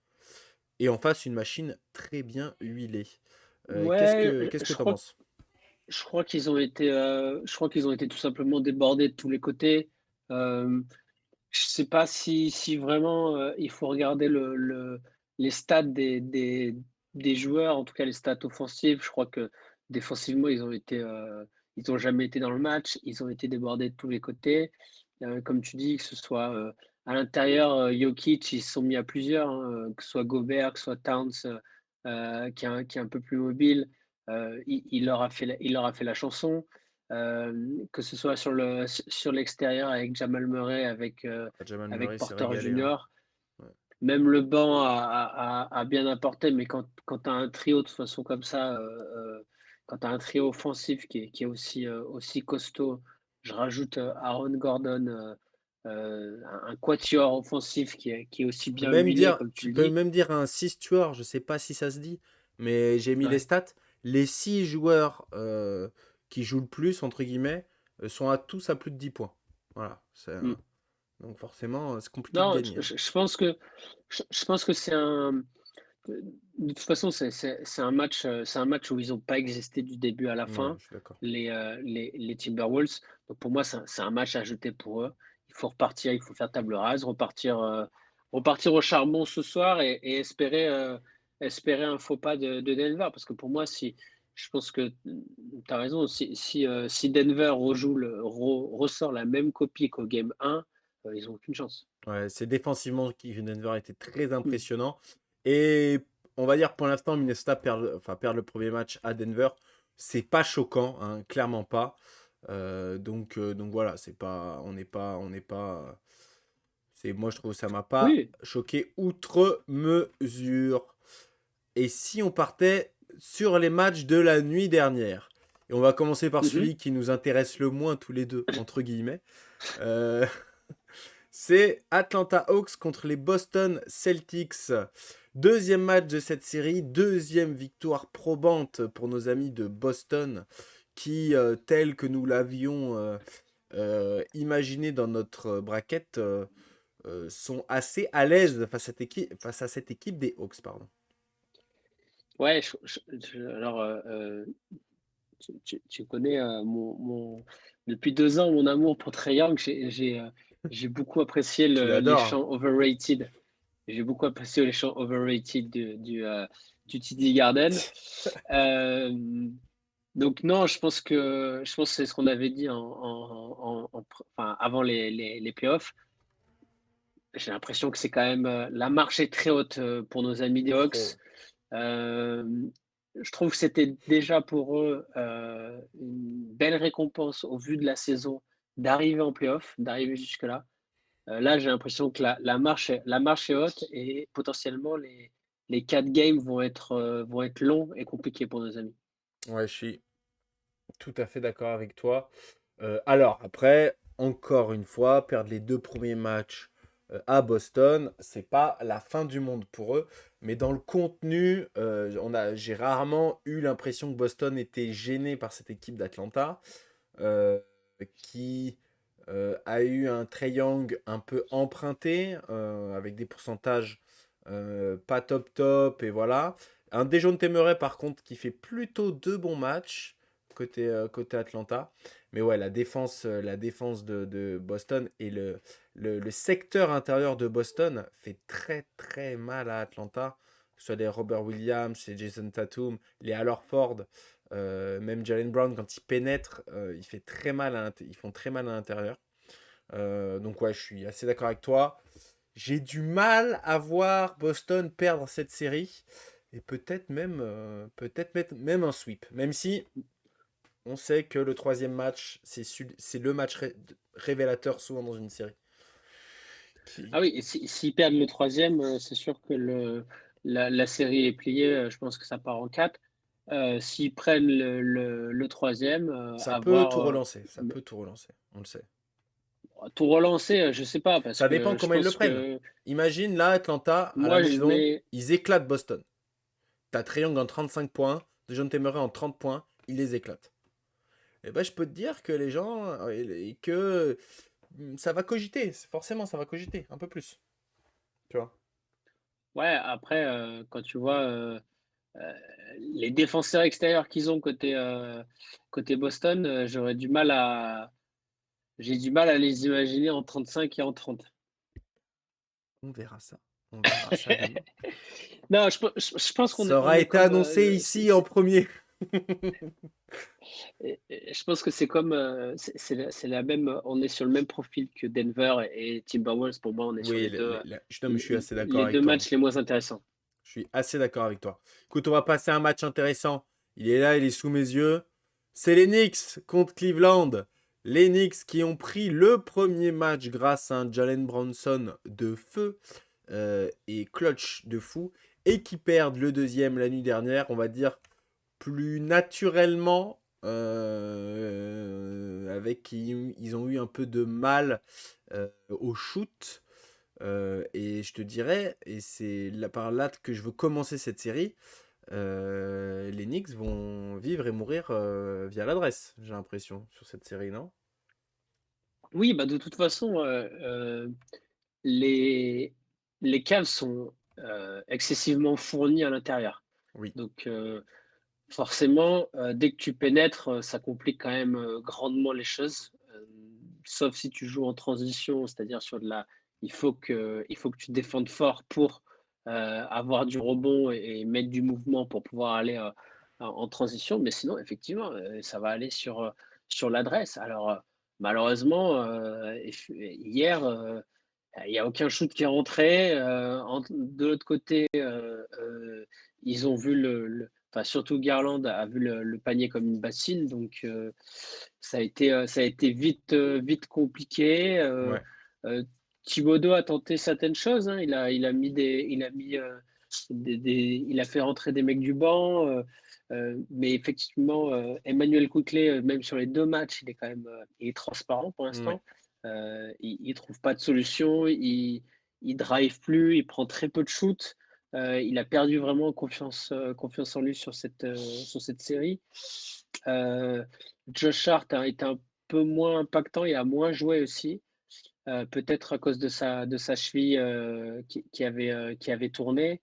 Et en face, une machine très bien huilée. Ouais, Qu'est-ce que t'en penses? je crois qu'ils ont été tout simplement débordés de tous les côtés. Hem, je sais pas si vraiment, il faut regarder les stats des joueurs, en tout cas les stats offensives. Je crois que défensivement, ils ont jamais été dans le match. Ils ont été débordés de tous les côtés. Comme tu dis, que ce soit, à l'intérieur, Jokic, ils se sont mis à plusieurs, hein, que ce soit Gobert, que ce soit Towns, qui est un peu plus mobile. Il leur a fait la chanson. Que ce soit sur l'extérieur avec Jamal Murray, Jamal avec Murray s'est Porter régalé, hein. Junior. Ouais. Même le banc a bien apporté, mais quand tu as un trio de toute façon comme ça, quand tu as un trio offensif qui est aussi costaud, je rajoute Aaron Gordon, un quatuor offensif qui est aussi bien huilé, comme tu Tu le peux dis. même dire un 6 tueurs, je sais pas si ça se dit, mais j'ai mis les Ouais. stats. Les 6 joueurs qui jouent le plus, entre guillemets, sont à tous à plus de 10 points. Voilà. Mm. Donc forcément, c'est compliqué de Non, gagner, hein. je pense que de toute façon, c'est un match où ils n'ont pas existé du début à la Ouais, fin, je suis d'accord. les Timberwolves. Donc pour moi, c'est un match à jeter pour eux. Il faut repartir, il faut faire table rase, repartir au charbon ce soir et espérer un faux pas de Denver. Parce que pour moi, je pense que tu as raison, si Denver ressort la même copie qu'au Game 1, ils n'ont aucune chance. Ouais, c'est défensivement qui Denver était très Mm. impressionnant. Et on va dire pour l'instant, Minnesota perd le premier match à Denver. C'est pas choquant, hein, clairement pas. Donc voilà, c'est pas, on n'est pas. Moi je trouve que ça m'a pas Oui. choqué outre mesure. Et si on partait sur les matchs de la nuit dernière, et on va commencer par Mhm. celui qui nous intéresse le moins tous les deux, entre guillemets. Euh, C'est Atlanta Hawks contre les Boston Celtics. Deuxième match de cette série, deuxième victoire probante pour nos amis de Boston qui, tel que nous l'avions imaginé dans notre braquette, sont assez à l'aise face à cette équipe des Hawks. Pardon. Ouais, alors, tu connais depuis 2 ans mon amour pour Trae Young. J'ai beaucoup apprécié Tu les l'adores, hein. chants overrated. J'ai beaucoup apprécié les chants overrated du TD Garden. Euh, donc non, je pense que c'est ce qu'on avait dit enfin, avant les playoffs. J'ai l'impression que c'est quand même la marche est très haute pour nos amis des Hawks. Trop. Je trouve que c'était déjà pour eux, une belle récompense au vu de la saison d'arriver en play-off, d'arriver jusque-là. Là, j'ai l'impression que la marche est haute et potentiellement les 4 games vont être longs et compliqués pour nos amis. Ouais, je suis tout à fait d'accord avec toi. Alors, après, encore une fois, perdre les 2 premiers matchs à Boston, c'est pas la fin du monde pour eux. Mais dans le contenu, j'ai rarement eu l'impression que Boston était gêné par cette équipe d'Atlanta, euh, qui a eu un Trae Young un peu emprunté, avec des pourcentages pas top top, et voilà. Un Dejounte Murray, par contre, qui fait plutôt 2 bons matchs côté Atlanta. Mais ouais, la défense de Boston et le secteur intérieur de Boston fait très très mal à Atlanta. Que ce soit les Robert Williams, les Jason Tatum, les Al Horford, même Jalen Brown, quand il pénètre, ils font très mal à l'intérieur. Donc ouais, je suis assez d'accord avec toi. J'ai du mal à voir Boston perdre cette série. Et peut-être même un sweep. Même si on sait que le troisième match, c'est le match révélateur souvent dans une série. Ah oui, et s'ils perdent le troisième, c'est sûr que la série est pliée. Je pense que ça part en 4. S'ils prennent le troisième, Ça à peut voir, tout relancer. Ça peut tout relancer. On le sait. tout relancer, je sais pas, parce Ça dépend que je comment ils le pense prennent. que Imagine là, Atlanta, à la moi, je maison, mets. ils éclatent Boston. T'as Trae Young en 35 points, DeJounte Murray en 30 points, ils les éclatent. Et ben, je peux te dire que les gens, et que ça va cogiter. Forcément, ça va cogiter un peu plus. Tu vois. Ouais, après, quand tu vois euh, les défenseurs extérieurs qu'ils ont côté Boston, j'ai du mal à les imaginer en 35 et en 30. On verra ça. On verra ça demain. Non, je pense qu'on est, Ça on aura est été comme. annoncé ici en premier. Je pense que c'est comme. C'est la même. On est sur le même profil que Denver et Timberwolves. Pour moi, on est sur Oui, non, mais je suis assez d'accord les avec deux toi. matchs les moins intéressants. Je suis assez d'accord avec toi. Écoute, on va passer à un match intéressant. Il est là, il est sous mes yeux. C'est les Knicks contre Cleveland. Les Knicks qui ont pris le premier match grâce à un Jalen Brunson de feu, et clutch de fou, et qui perdent le deuxième la nuit dernière, on va dire plus naturellement, avec ils ont eu un peu de mal au shoot. Et je te dirais, et c'est là, par là que je veux commencer cette série, les Knicks vont vivre et mourir via l'adresse, j'ai l'impression, sur cette série, non? Oui, bah de toute façon, les, les caves sont excessivement fournis à l'intérieur. Oui. Donc, forcément, dès que tu pénètres, ça complique quand même grandement les choses. Sauf si tu joues en transition, c'est-à-dire sur de la. Il faut que tu défendes fort pour avoir du rebond et mettre du mouvement pour pouvoir aller en transition. Mais sinon, effectivement, ça va aller sur l'adresse. Alors, malheureusement, hier, il n'y a aucun shoot qui est rentré. De l'autre côté, ils ont vu enfin, surtout Garland a vu le panier comme une bassine, donc ça a été vite compliqué. Ouais. Euh, Thibodeau a tenté certaines choses, hein. Il a fait rentrer des mecs du banc, mais effectivement, Emmanuel Quickley, même sur les 2 matchs, il est transparent pour Ouais. l'instant. Il trouve pas de solution, il drive plus, il prend très peu de shoot. Il a perdu vraiment confiance en lui sur cette série. Euh, Josh Hart a été un peu moins impactant et a moins joué aussi, peut-être à cause de sa cheville qui avait tourné.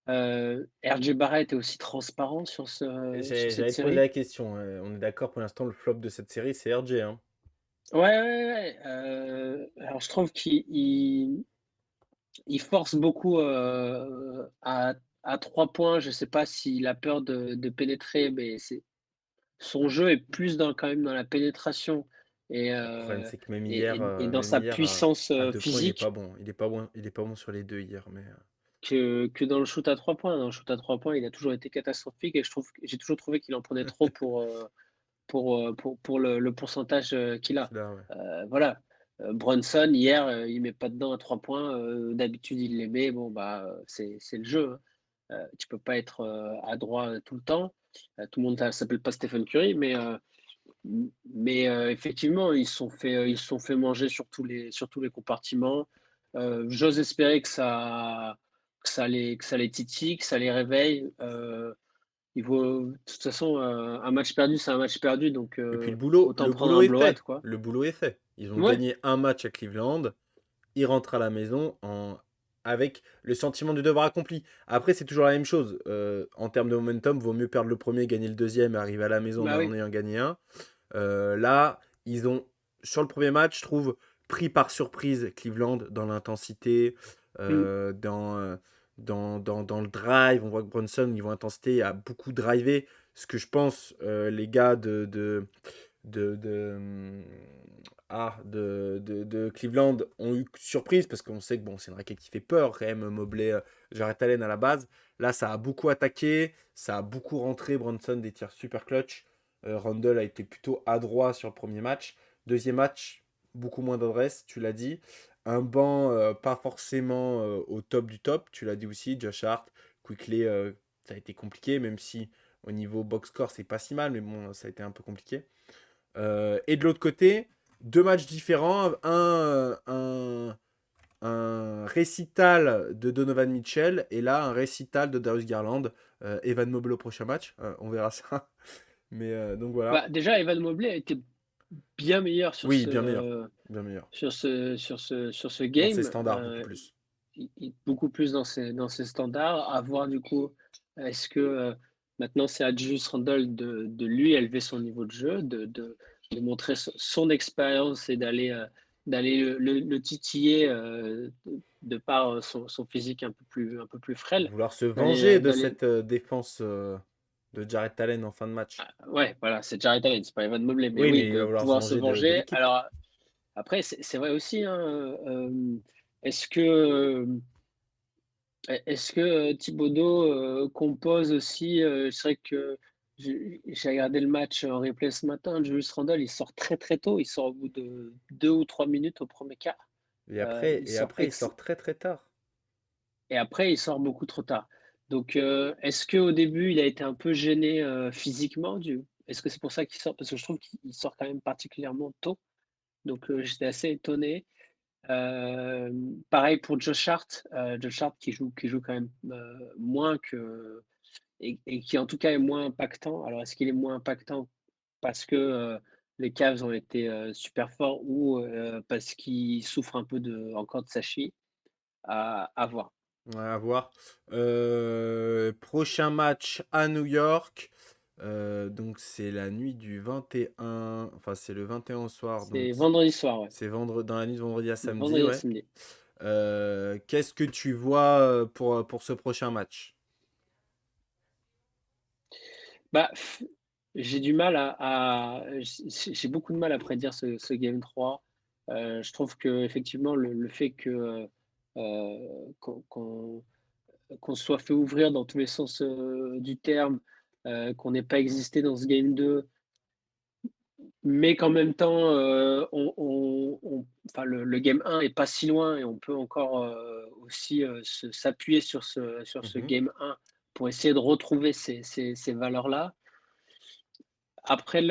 RJ Barrett est aussi transparent sur cette J'allais te poser série. la question. On est d'accord, pour l'instant, le flop de cette série, c'est RJ, hein. Ouais, ouais, ouais. Alors je trouve qu'il force beaucoup à 3 points. Je ne sais pas s'il a peur de pénétrer, mais son jeu est plus quand même dans la pénétration et, Le problème, euh, c'est que même et, hier, et- et dans même sa hier puissance à 2 points, il est pas physique. bon. Il est pas bon sur les deux hier. Mais que dans le shoot à 3 points. Dans le shoot à 3 points, il a toujours été catastrophique et j'ai toujours trouvé qu'il en prenait trop pour le pourcentage, qu'il a. qu'il a, ouais. Voilà, Brunson hier, il met pas dedans à 3 points, d'habitude il les met, bon bah, c'est le jeu, hein. Tu peux pas être, adroit, tout le temps. Tout le monde s'appelle pas Stephen Curry, mais effectivement, ils se sont fait manger sur tous les compartiments. J'ose espérer que ça les titille, que ça les réveille. De toute façon, un match perdu, c'est un match perdu, donc Et puis autant le prendre boulot un est blowout, fait. quoi. Le boulot est fait. Ils ont Ouais, gagné un match à Cleveland. Ils rentrent à la maison avec le sentiment du devoir accompli. Après, c'est toujours la même chose. En termes de momentum, vaut mieux perdre le premier, gagner le deuxième et arriver à la maison bah en oui. ayant gagné un. Là, ils ont, sur le premier match, je trouve, pris par surprise Cleveland dans l'intensité, Mmh. dans le drive. On voit que Brunson, niveau intensité, a beaucoup drivé. Ce que je pense, les gars de, de, hum, de Cleveland ont eu surprise parce qu'on sait que bon, c'est une raquette qui fait peur quand même, Mobley, Jarrett Allen à la base. Là, ça a beaucoup attaqué, ça a beaucoup rentré. Brunson des tirs super clutch. Randle a été plutôt adroit sur le premier match. Deuxième match, beaucoup moins d'adresse, tu l'as dit. Un banc pas forcément au top du top, tu l'as dit aussi. Josh Hart, Quickly, ça a été compliqué, même si au niveau box score, c'est pas si mal, mais bon, ça a été un peu compliqué. Et de l'autre côté, deux matchs différents. Un récital de Donovan Mitchell et là, un récital de Darius Garland. Evan Mobley au prochain match. On verra ça. Mais donc voilà. Bah, déjà, Evan Mobley a été bien meilleur Oui, bien meilleur. Bien meilleur. sur ce Dans ses game, standards, beaucoup plus. beaucoup plus dans ses standards. À voir du coup, est-ce que maintenant c'est à Julius Randle de lui élever son niveau de jeu, de montrer son expérience et d'aller le titiller, de par son physique un peu plus frêle, Vouloir se venger de d'aller. cette défense de Jarrett Allen en fin de match. Ouais, voilà, c'est Jarrett Allen, c'est pas Evan Mobley, mais Oui, oui, mais il va de vouloir se pouvoir se venger de venger. l'équipe. Alors après, c'est vrai aussi, hein, est-ce que est-ce que Thibodeau compose aussi, c'est vrai que j'ai regardé le match en replay ce matin. Julius Randle, il sort très très tôt, il sort au bout de 2 ou 3 minutes au premier quart. Il Et sort après, il sort très très tard. et après il sort beaucoup trop tard. Donc est-ce qu'au début il a été un peu gêné physiquement est-ce que c'est pour ça qu'il sort? Parce que je trouve qu'il sort quand même particulièrement tôt. Donc j'étais assez étonné. Pareil pour Josh Hart qui joue quand même moins que et qui en tout cas est moins impactant. Alors est-ce qu'il est moins impactant parce que les Cavs ont été super forts ou parce qu'il souffre un peu encore de sa cheville? À voir. Ouais, à voir. Prochain match à New York. Donc c'est la nuit du 21. Enfin, c'est le 21 au soir. Donc C'est vendredi soir, ouais. c'est dans la nuit de vendredi à samedi, Vendredi à ouais. samedi. Qu'est-ce que tu vois pour ce prochain match? Bah, j'ai du mal j'ai beaucoup de mal à prédire ce game 3. Je trouve que effectivement le fait que qu'on se soit fait ouvrir dans tous les sens du terme, qu'on n'ait pas existé dans ce game 2, mais qu'en même temps, enfin, le game 1 est pas si loin et on peut encore aussi s'appuyer sur ce Mhm. game 1 pour essayer de retrouver ces valeurs-là. Après,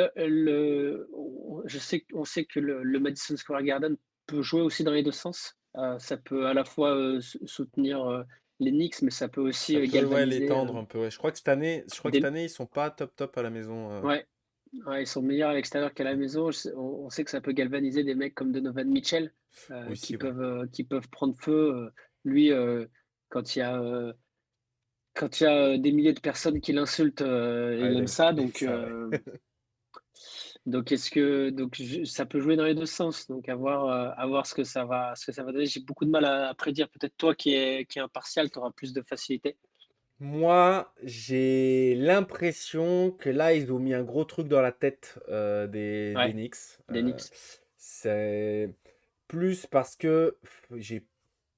on sait que le Madison Square Garden peut jouer aussi dans les deux sens. Ça peut à la fois soutenir les Knicks, mais ça peut aussi Ça peut, ouais, galvaniser. l'étendre un peu. Ouais. Je crois que cette Des... année, ils sont pas top top à la maison. Ouais, ouais, ils sont meilleurs à l'extérieur qu'à la maison. On sait que ça peut galvaniser des mecs comme Donovan Mitchell Aussi, ouais. qui peuvent prendre feu. Lui, quand il y a, euh, quand il y a des milliers de personnes qui l'insultent, Ah, il aime ça. il aime ça, ouais. Ça peut jouer dans les deux sens. Donc à voir ce que ça va donner. J'ai beaucoup de mal à prédire. Peut-être toi qui est impartial, tu auras plus de facilité. Moi, j'ai l'impression que là, ils ont mis un gros truc dans la tête des Ouais, Knicks. des Knicks. C'est plus parce que j'ai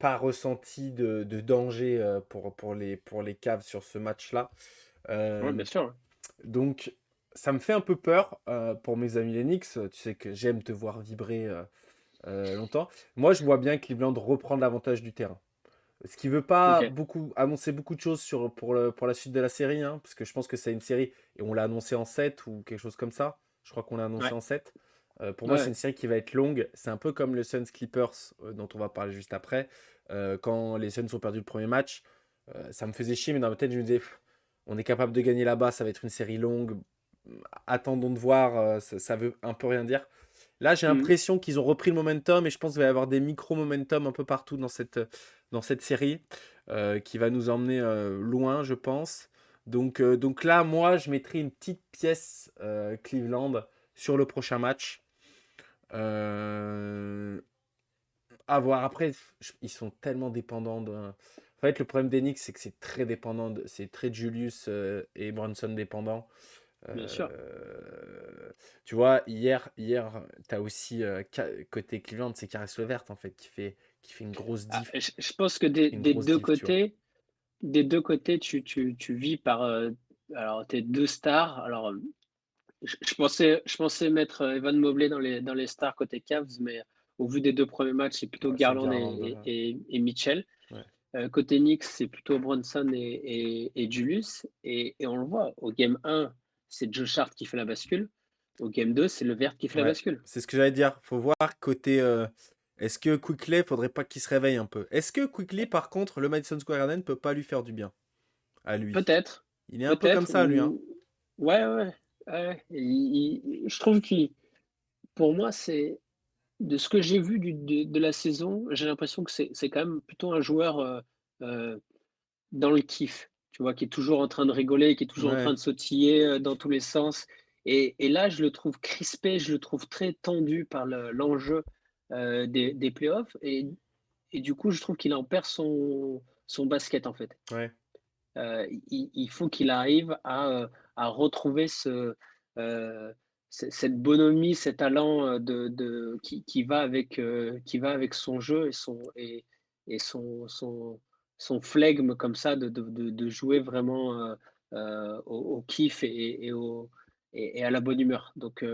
pas ressenti de danger pour les Cavs sur ce match-là. Ouais, Euh, bien sûr. donc, ça me fait un peu peur pour mes amis les Knicks. Tu sais que j'aime te voir vibrer longtemps. Moi, je vois bien Cleveland reprendre l'avantage du terrain. Ce qui veut pas Ok. beaucoup annoncer beaucoup de choses pour la suite de la série, hein, parce que je pense que c'est une série, et on l'a annoncé en 7 ou quelque chose comme ça. Je crois qu'on l'a annoncé Ouais. en 7. Pour moi, c'est Ouais. une série qui va être longue. C'est un peu comme le Suns Clippers, dont on va parler juste après. Quand les Suns ont perdu le premier match, ça me faisait chier, mais dans ma tête, je me disais, pff, on est capable de gagner là-bas, ça va être une série longue. Attendons de voir, ça veut un peu rien dire. Là, j'ai Mhm. l'impression qu'ils ont repris le momentum et je pense qu'il va y avoir des micro-momentum un peu partout dans cette série qui va nous emmener loin, je pense. Donc là, moi, je mettrai une petite pièce Cleveland sur le prochain match. Euh, à voir. Après, ils sont tellement dépendants de. En fait, le problème d'Enix, c'est que c'est très dépendant. C'est très Julius et Brunson dépendant. Bien sûr. Tu vois, hier tu as aussi côté Cleveland, c'est Caris LeVert en fait qui fait une grosse Ah, diff, je pense que qui fait une grosse diff, tu vois. des deux côtés, tu vis par alors tes deux stars. Alors, je pensais mettre Evan Mobley dans les stars côté Cavs, mais au vu des deux premiers matchs, c'est plutôt Ouais, c'est Garland Garland. et Mitchell. Ouais. Côté Knicks, c'est plutôt Bronson et Julius. Et on le voit, au game 1, c'est Josh Hart qui fait la bascule. Au game 2, c'est Levert qui fait la Ouais, bascule. c'est ce que j'allais dire. Faut voir côté. Est-ce que Quickly, faudrait pas qu'il se réveille un peu. Est-ce que Quickly, par contre, le Madison Square Garden peut pas lui faire du bien à lui? Peut-être, Il est un peu comme peut-être, ça, lui, hein. ou ouais, ouais, ouais. Je trouve qu'il, pour moi, c'est de ce que j'ai vu de la saison, j'ai l'impression que c'est quand même plutôt un joueur euh, dans le kiff, tu vois, qui est toujours en train de rigoler, qui est toujours en train Ouais. de sautiller dans tous les sens. Et là, je le trouve crispé, je le trouve très tendu par l'enjeu des playoffs. Et du coup, je trouve qu'il en perd son basket, en fait. Ouais. Il faut qu'il arrive à retrouver cette bonhomie, cet talent qui va avec son jeu et son flegme comme ça de jouer vraiment au kiff et à la bonne humeur. Donc,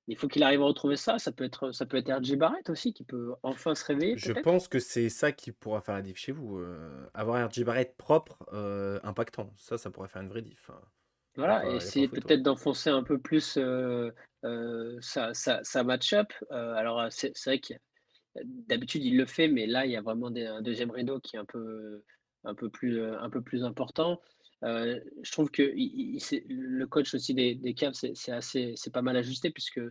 il faut qu'il arrive à retrouver ça. Ça peut être RJ Barrett aussi qui peut enfin se réveiller Je peut-être. pense que c'est ça qui pourra faire la diff chez vous. Avoir un RJ Barrett propre, impactant. Ça pourrait faire une vraie diff, hein. Voilà, Y a pas essayer photo. peut-être d'enfoncer un peu plus sa match-up. Alors, c'est vrai que d'habitude, il le fait, mais là, il y a vraiment un deuxième rideau qui est un peu plus important. Je trouve que le coach aussi des Cavs, c'est pas mal ajusté puisque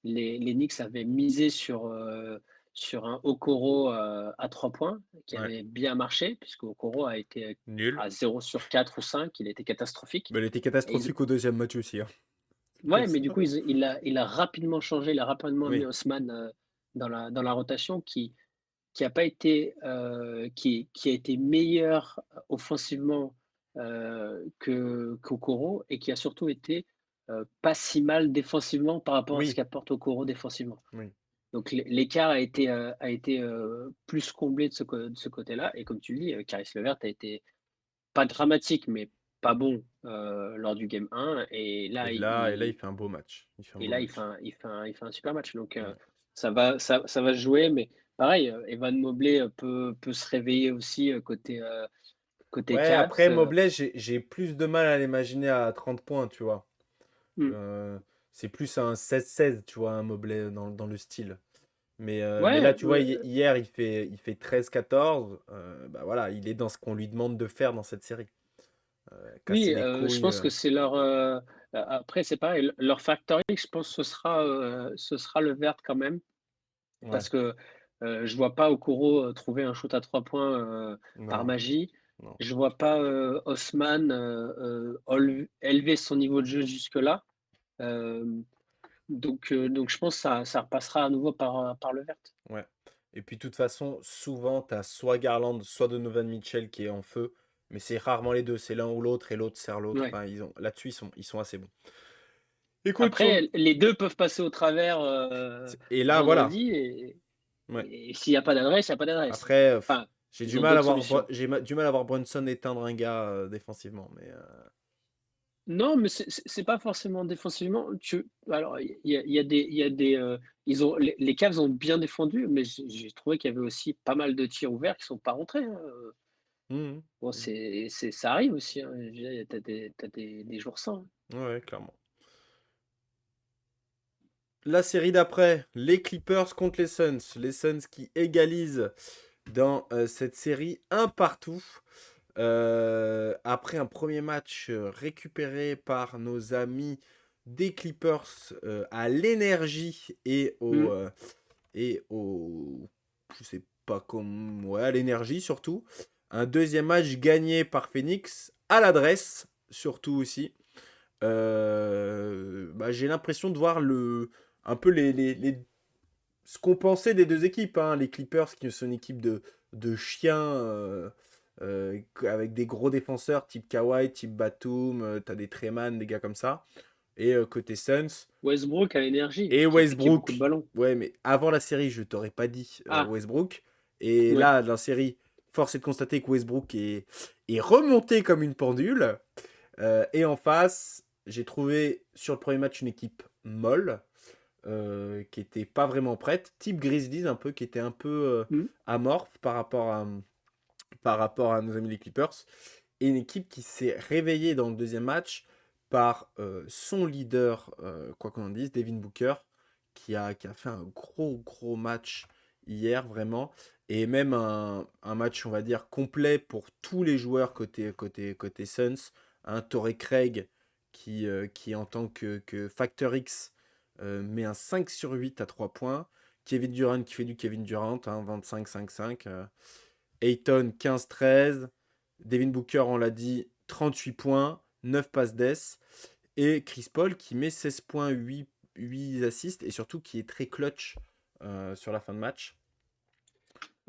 les Knicks avaient misé sur un Okoro à 3 points qui Ouais. avait bien marché, puisque Okoro a été Nul. à 0 sur 4 ou 5, il était catastrophique. Mais elle était Et ils- catastrophique au deuxième match aussi, hein. C'est pour Ouais, ça. mais du coup, il a rapidement changé, il a rapidement amené Oui. Haussmann dans la rotation qui a pas été, qui a été meilleur offensivement qu'Okoro et qui a surtout été pas si mal défensivement par rapport à ce Oui. qu'apporte Okoro défensivement. Oui. Donc l'écart a été plus comblé de ce côté-là. Et comme tu le dis, Caris Levert a été pas dramatique, mais pas bon lors du game 1. Et là, il fait un beau match. Il fait un Et beau là, match. il fait un super match. Donc, Mm. ça va se jouer. Mais pareil, Evan Mobley peut se réveiller aussi côté Ouais, Cavs. après, Mobley, j'ai plus de mal à l'imaginer à 30 points, tu vois. Hmm. Euh, c'est plus un 16-16, tu vois, un Mobley dans le style. Mais là, Ouais, tu vois, hier, il fait 13-14. Bah voilà, il est dans ce qu'on lui demande de faire dans cette série. Casser oui, les je couilles. pense que c'est leur. Après, c'est pareil, leur factory, je pense que ce sera le vert quand même. Ouais, Parce que je vois pas Okoro trouver un shoot à 3 points par non, magie. non. Je vois pas Haussmann élever son niveau de jeu jusque-là. Euh, donc je pense que ça repassera à nouveau par le vert. Ouais. Et puis, de toute façon, souvent, tu as soit Garland, soit Donovan Mitchell qui est en feu. Mais c'est rarement les deux. C'est l'un ou l'autre et l'autre sert l'autre. Ouais. Enfin, là-dessus, ils sont assez bons. Écoute, Après, les deux peuvent passer au travers et là, voilà. vendredi Ouais. et s'il n'y a pas d'adresse, il n'y a pas d'adresse. Après, Enfin, J'ai Ils du ont mal à d'autres voir, solutions. du mal à voir Brunson éteindre un gars défensivement. Mais Non, mais c'est pas forcément défensivement. Alors, ils ont, les Cavs ont bien défendu, mais j'ai trouvé qu'il y avait aussi pas mal de tirs ouverts qui sont pas rentrés, hein. Mhm. Bon, Mhm. ça arrive aussi, hein. Je veux dire, t'as des jours sans, hein. Ouais, clairement. La série d'après, les Clippers contre les Suns. Les Suns qui égalisent dans cette série un partout. Après un premier match récupéré par nos amis des Clippers à l'énergie Mmh. et au je sais pas comment, ouais, à l'énergie surtout. Un deuxième match gagné par Phoenix à l'adresse surtout aussi. J'ai l'impression de voir un peu ce qu'on pensait des deux équipes, hein. Les Clippers qui sont une équipe de chiens avec des gros défenseurs type Kawhi, type Batum, t'as des Treman, des gars comme ça. Et côté Suns Westbrook a l'énergie, et qui a piqué beaucoup de Westbrook. ballons. Ouais, mais avant la série, je t'aurais pas dit Ah, Westbrook. Et ouais. là, dans la série, force est de constater que Westbrook est remonté comme une pendule. Et en face, j'ai trouvé sur le premier match une équipe molle, qui était pas vraiment prête, type Grizzlies un peu, qui était un peu Mmh. amorphe par rapport à nos amis les Clippers, et une équipe qui s'est réveillée dans le deuxième match par son leader, quoi qu'on en dise, Devin Booker, qui a fait un gros match hier, vraiment, et même un match, on va dire, complet pour tous les joueurs côté Suns. Un Torrey Craig qui en tant que Factor X, met un 5 sur 8 à 3 points. Kevin Durant qui fait du Kevin Durant, hein, 25-5-5. Ayton 15-13. Devin Booker, on l'a dit, 38 points, 9 passes d'ess. Et Chris Paul qui met 16 points, 8 assists et surtout qui est très clutch sur la fin de match.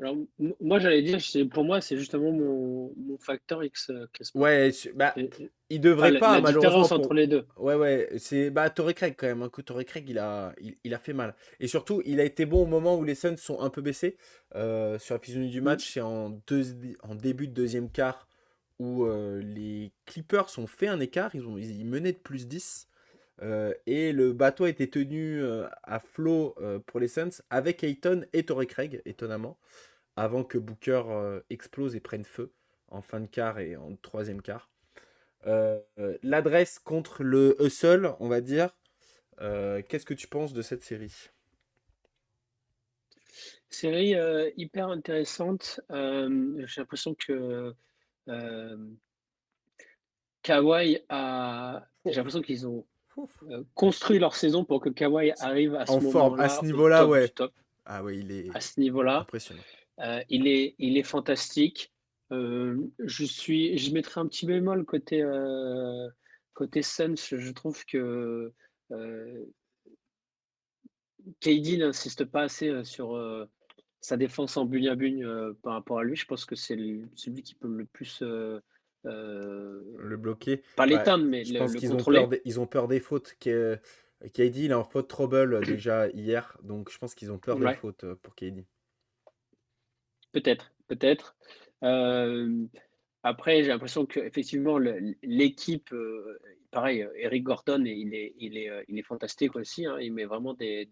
Alors, moi, j'allais dire, pour moi, c'est justement mon facteur X, Chris Paul. Ouais, il devrait Enfin, pas, la malheureusement. différence entre les deux. Ouais, ouais, c'est. Bah, Torrey Craig quand même. Hein, que Torrey Craig, il a fait mal. Et surtout, il a été bon au moment où les Suns sont un peu baissés. Sur la physionomie du Mmh. match, c'est en début de deuxième quart où les Clippers ont fait un écart. Ils menaient de plus 10. Et le bateau a été tenu à flot pour les Suns avec Ayton et Torrey Craig, étonnamment, avant que Booker explose et prenne feu en fin de quart et en troisième quart. L'adresse contre le hustle, on va dire. Qu'est-ce que tu penses de cette série? Série hyper intéressante. J'ai l'impression que Kawhi a. J'ai Ouf, l'impression qu'ils ont ouf. construit leur saison pour que Kawhi arrive à En ce forme, à ce moment-là au niveau-là, top du ouais. top, Ah ouais, il à est ce niveau-là. impressionnant. Il est fantastique. Je mettrai un petit bémol côté Suns. Je trouve que euh, KD n'insiste pas assez sur sa défense en bugne à bugne par rapport à lui. Je pense que c'est celui qui peut le plus, Le bloquer. pas Bah, l'éteindre, mais je pense le qu'ils ont peur contrôler. ils ont peur des fautes. KD, il est en faute trouble déjà hier. Donc je pense qu'ils ont peur des Ouais, fautes pour KD. peut-être, peut-être. Euh, Après, j'ai l'impression qu'effectivement, l'équipe, pareil, Eric Gordon, il est fantastique aussi, hein. Il met vraiment des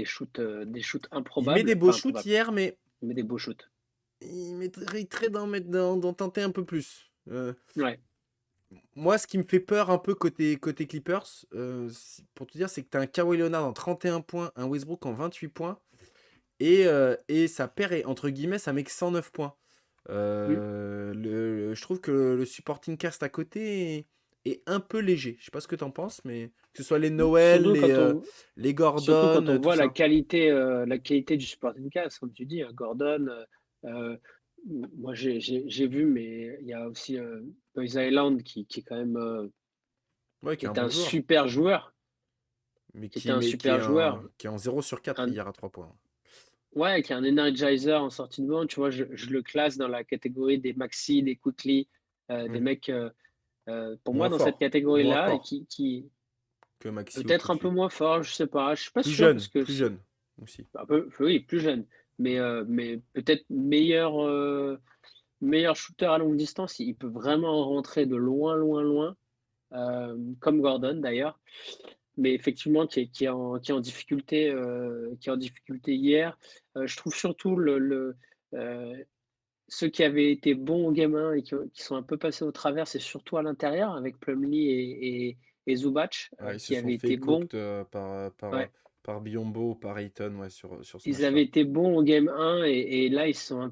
shoots Il met des improbables, beaux enfin shoots improbables. hier, mais Il met des beaux shoots. il mériterait d'en tenter un peu plus. Ouais. Moi, ce qui me fait peur un peu côté Clippers, pour te dire, c'est que tu as un Kawhi Leonard en 31 points, un Westbrook en 28 points, et ça perd, entre guillemets, ça met que 109 points. Mm. Je trouve que le supporting cast à côté est un peu léger. Je sais pas ce que tu en penses, mais que ce soit les Noël, Surtout quand on, les surtout quand Gordon, on tout voit ça. la qualité du supporting cast, comme tu dis, hein, Gordon. Euh, Moi, j'ai vu, mais il y a aussi Boys Island qui est quand même, Ouais, qui qui est un est bon un joueur, super joueur, mais qui était un super joueur. qui est en 0 sur 4 Un, hier à 3 points. Ouais, qui est un energizer en sortie de banc, tu vois, je le classe dans la catégorie des Maxi, des Quickly, des Hmm. mecs, pour moi, dans cette Moins catégorie-là, et fort qui que Maxi ou peut-être un peu Quickly. moins fort, je sais pas sûr, parce que Plus jeune aussi. un peu, oui, plus jeune. mais peut-être meilleur shooter à longue distance. Il peut vraiment rentrer de loin, loin, loin, comme Gordon d'ailleurs. Mais effectivement, qui est en difficulté hier. Je trouve surtout ceux qui avaient été bons au game 1 et qui sont un peu passés au travers, c'est surtout à l'intérieur avec Plumlee et Zubac, Ouais, ils se qui sont avaient fait été bons. cooked Ouais, par Biombo, par Ayton ouais, sur ce ils avaient match-là. été bons au game 1 et là ils se sont un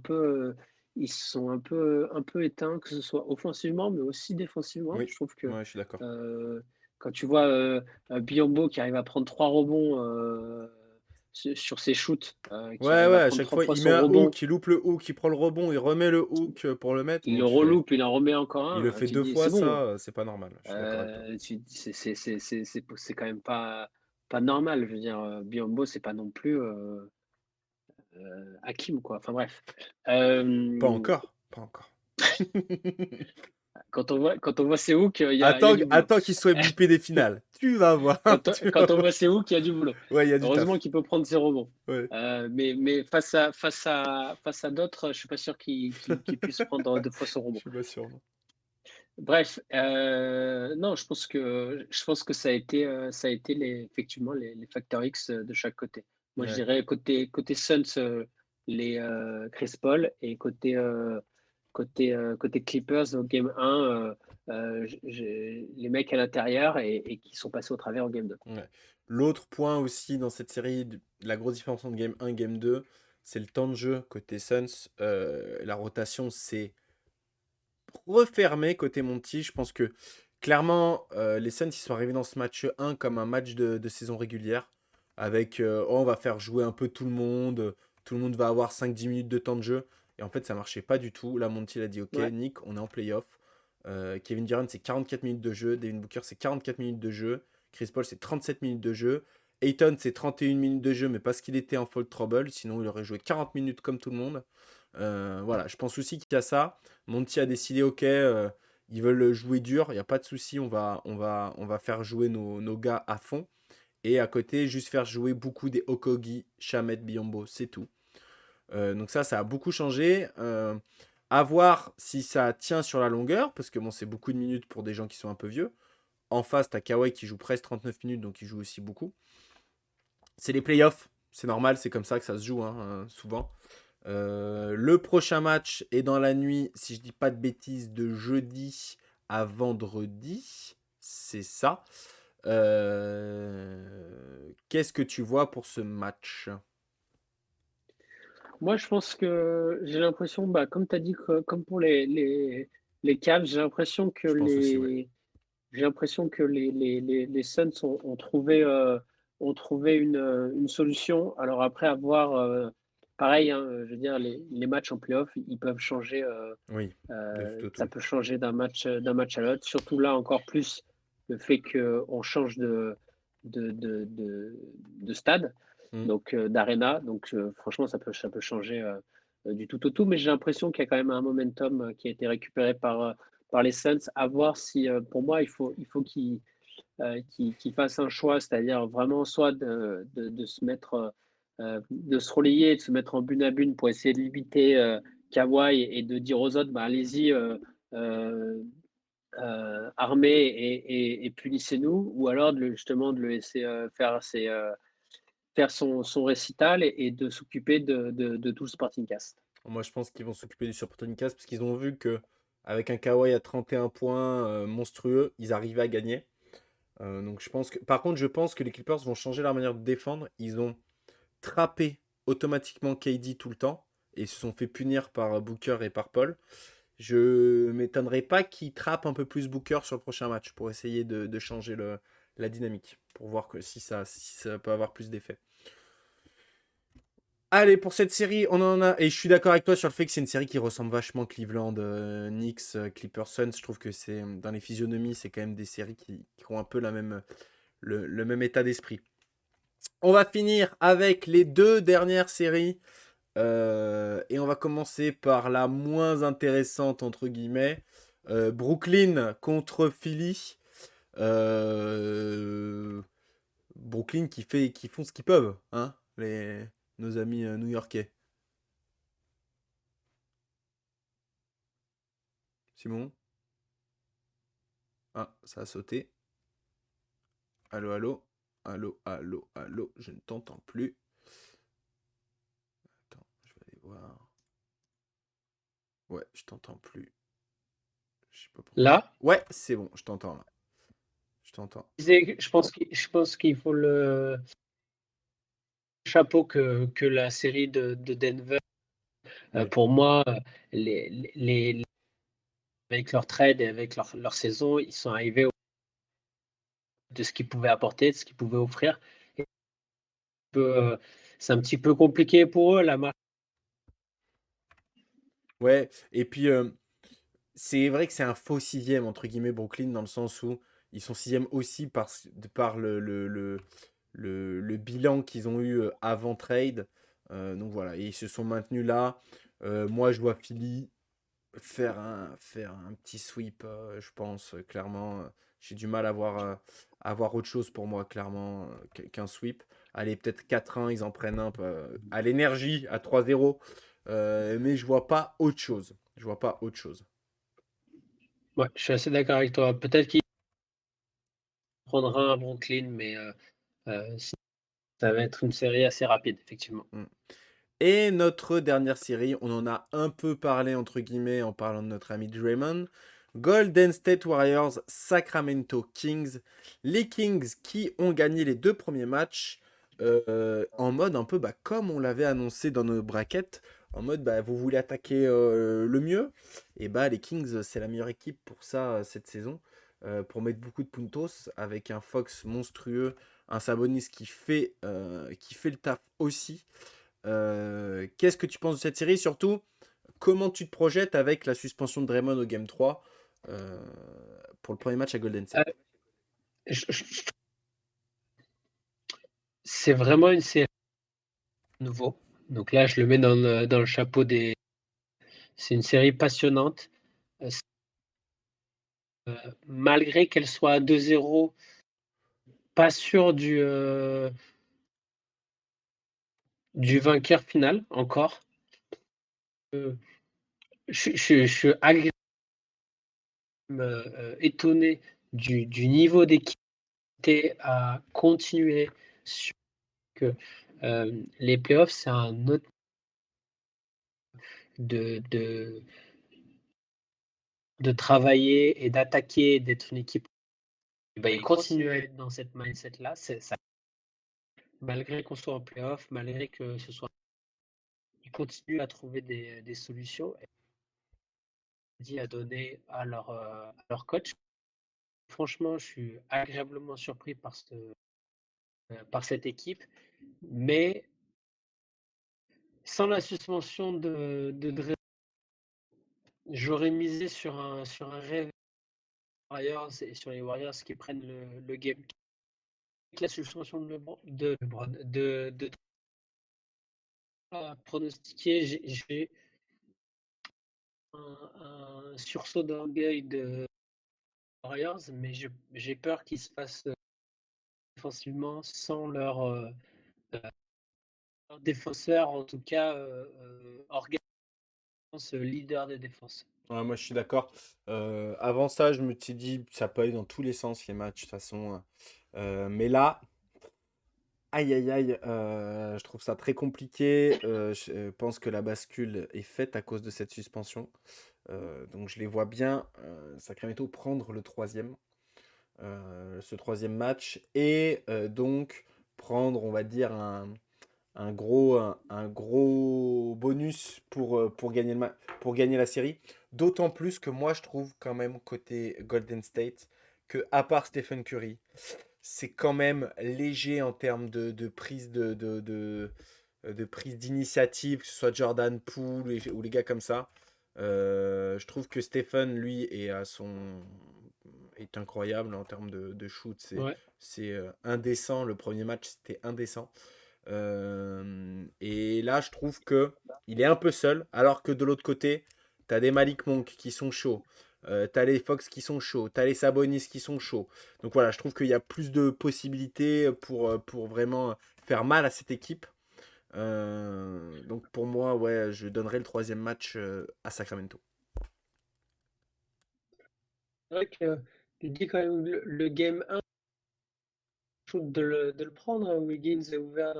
peu éteints, que ce soit offensivement mais aussi défensivement. Oui, Je trouve que ouais, je suis d'accord. euh, quand tu vois Biombo qui arrive à prendre 3 rebonds sur ses shoots, qui Ouais, arrive ouais, à à prendre chaque trois fois, fois il met son un rebond, hook, il loupe le hook, il prend le rebond, il remet le hook pour le mettre. il Bon, le tu fais. reloupe, il en remet encore Il le un. fait Tu te deux dis fois, c'est bon. ça, c'est pas normal. Je suis d'accord avec toi. C'est quand même pas normal. Je veux dire, Biombo, c'est pas non plus Hakim, quoi. Enfin bref. Pas Euh, encore, pas encore. quand on voit ces hooks, il y a du boulot. Attends qu'il soit MVP des finales. Tu vas voir. Tu vas Quand on voir. voit ces hooks, il y a du boulot. Ouais, il y a du Heureusement taf. qu'il peut prendre ses rebonds. Ouais. Mais face à d'autres, je suis pas sûr qu'il puisse prendre 2 fois son Je rebond. suis pas sûr, non. Bref, non, je pense que ça a été effectivement les facteurs X de chaque côté. Moi, je Ouais. dirais côté Suns, les Chris Paul et côté Clippers au game 1, les mecs à l'intérieur et qui sont passés au travers au game 2. Ouais. L'autre point aussi dans cette série, la grosse différence entre game 1 et game 2, c'est le temps de jeu côté Suns. La rotation s'est refermée côté Monty. Je pense que clairement, les Suns ils sont arrivés dans ce match 1 comme un match de saison régulière. Avec oh, on va faire jouer un peu tout le monde va avoir 5-10 minutes de temps de jeu. Et en fait, ça marchait pas du tout. Là, Monty il a dit ok, Ouais, Nick, on est en playoff. Kevin Durant, c'est 44 minutes de jeu. Devin Booker, c'est 44 minutes de jeu. Chris Paul, c'est 37 minutes de jeu. Ayton, c'est 31 minutes de jeu, mais parce qu'il était en fall trouble. Sinon, il aurait joué 40 minutes comme tout le monde. Voilà, je pense aussi qu'il y a ça. Monty a décidé, ok, ils veulent jouer dur, il n'y a pas de souci, on va faire jouer nos gars à fond. Et à côté, juste faire jouer beaucoup des Okogi, Shamet, Biombo, c'est tout. Donc ça a beaucoup changé. À voir si ça tient sur la longueur, parce que bon, c'est beaucoup de minutes pour des gens qui sont un peu vieux. En face, t'as Kawhi qui joue presque 39 minutes, donc il joue aussi beaucoup. C'est les playoffs, c'est normal, c'est comme ça que ça se joue souvent. Le prochain match est dans la nuit, si je dis pas de bêtises, de jeudi à vendredi. C'est ça. Qu'est-ce que tu vois pour ce match? moi, je pense que j'ai l'impression, bah, comme tu as dit, comme pour les Cavs, Je pense aussi, ouais. j'ai l'impression que les Suns ont trouvé une solution. Alors après avoir, pareil, hein, je veux dire, les matchs en playoff, ils peuvent changer, Oui, de tout au ça tout. peut changer d'un match à l'autre. Surtout là, encore plus, le fait qu'on change de stade, Mm. donc d'arena. Donc franchement, ça peut changer du tout au tout. Mais j'ai l'impression qu'il y a quand même un momentum qui a été récupéré par les Suns. À voir si, pour moi, il faut qu'ils fassent un choix, c'est-à-dire vraiment soit de se mettre, de se relayer, de se mettre en bune à bune pour essayer de limiter Kawhi et de dire aux autres, bah, allez-y, euh, armez et punissez-nous, ou alors justement de le laisser faire son récital et de s'occuper de tout le Sporting Cast. Moi, je pense qu'ils vont s'occuper du Supporting Cast parce qu'ils ont vu que avec un Kawhi à 31 points monstrueux, ils arrivaient à gagner. Donc je pense que. Par contre, je pense que les Clippers vont changer leur manière de défendre. Ils ont trappé automatiquement KD tout le temps et se sont fait punir par Booker et par Paul. Je m'étonnerais pas qu'ils trappent un peu plus Booker sur le prochain match pour essayer de changer la dynamique, pour voir que si ça peut avoir plus d'effet. Allez, pour cette série, on en a. Et je suis d'accord avec toi sur le fait que c'est une série qui ressemble vachement Cleveland, Knicks, Clippers, Suns. Je trouve que c'est dans les physionomies, c'est quand même des séries qui ont un peu le même état d'esprit. On va finir avec les deux dernières séries. Et on va commencer par la moins intéressante, entre guillemets. Brooklyn contre Philly. Brooklyn qui font ce qu'ils peuvent, hein, nos amis new-yorkais. Simon? Ah, ça a sauté. Allô, allô? Allô, allô, allô, je ne t'entends plus. Attends, je vais aller voir. Ouais, je t'entends plus. Je sais pas pourquoi. Là, Ouais, c'est bon, je t'entends là. Je t'entends. je pense qu'il faut le chapeau que la série de Denver. Ouais. Pour moi, avec leur trade et avec leur saison, ils sont arrivés de ce qu'ils pouvaient apporter, de ce qu'ils pouvaient offrir. Et, c'est un petit peu compliqué pour eux, la marque. Ouais, et puis c'est vrai que c'est un faux sixième, entre guillemets, Brooklyn, dans le sens où ils sont sixième aussi de par le bilan qu'ils ont eu avant trade. Donc voilà, et ils se sont maintenus là. Moi, je vois Philly faire un petit sweep, je pense, clairement. J'ai du mal à voir autre chose pour moi, clairement, qu'un sweep. Allez, peut-être 4-1, ils en prennent un à l'énergie, à 3-0. Mais je vois pas autre chose. Je vois pas autre chose. Ouais, je suis assez d'accord avec toi. Peut-être qu'il prendra un Brooklyn, mais ça va être une série assez rapide, effectivement. Mm. Et notre dernière série, on en a un peu parlé, entre guillemets, en parlant de notre ami Draymond. Golden State Warriors, Sacramento Kings. Les Kings qui ont gagné les 2 premiers matchs en mode un peu comme on l'avait annoncé dans nos brackets. En mode, vous voulez attaquer le mieux. Et les Kings, c'est la meilleure équipe pour ça cette saison. Pour mettre beaucoup de puntos avec un Fox monstrueux, un Sabonis qui fait le taf aussi. Qu'est-ce que tu penses de cette série? Surtout, comment tu te projettes avec la suspension de Draymond au Game 3 euh, pour le premier match à Golden Euh, State? c'est vraiment une série nouveau. Donc là, je le mets dans le chapeau des. C'est une série passionnante. Euh, Malgré qu'elle soit à 2-0, pas sûr du vainqueur final encore. Euh, je suis agréablement étonné du niveau d'équipe à continuer sur que les playoffs, c'est un autre de, de, de travailler et d'attaquer, d'être une équipe. Ils continuent à être dans cette mindset-là. Ça, malgré qu'on soit en playoff, malgré que ce soit. Ils continuent à trouver des solutions et dit à donner à leur coach. Franchement, je suis agréablement surpris par cette équipe, mais sans la suspension de Dre, j'aurais misé sur un rêve Warriors et sur les Warriors qui prennent le game. Avec la suspension de pronostiquer, j'ai un sursaut d'orgueil de Warriors, mais j'ai peur qu'ils se fassent défensivement sans leur défenseur, en tout cas, leader des défenses. Ouais, moi, je suis d'accord. Avant ça, je me suis dit, ça peut aller dans tous les sens, les matchs, de toute façon. Mais là, aïe, aïe, aïe, je trouve ça très compliqué. Je pense que la bascule est faite à cause de cette suspension. Donc, je les vois bien, Sacramento, prendre ce troisième match et donc prendre, on va dire, un gros bonus pour gagner pour gagner la série. D'autant plus que moi, je trouve quand même côté Golden State que à part Stephen Curry, c'est quand même léger en termes de prise de prise d'initiative, que ce soit Jordan Poole ou les gars comme ça. Je trouve que Stephen, lui, est incroyable en termes de shoot. Ouais. C'est indécent. Le premier match, c'était indécent. Et là, je trouve que il est un peu seul, alors que de l'autre côté, t'as des Malik Monk qui sont chauds, t'as les Fox qui sont chauds, t'as les Sabonis qui sont chauds. Donc voilà, je trouve qu'il y a plus de possibilités pour vraiment faire mal à cette équipe. Donc pour moi, ouais, je donnerai le troisième match à Sacramento. C'est vrai que tu dis quand même le game 1, shoot de le prendre, hein. Wiggins est ouvert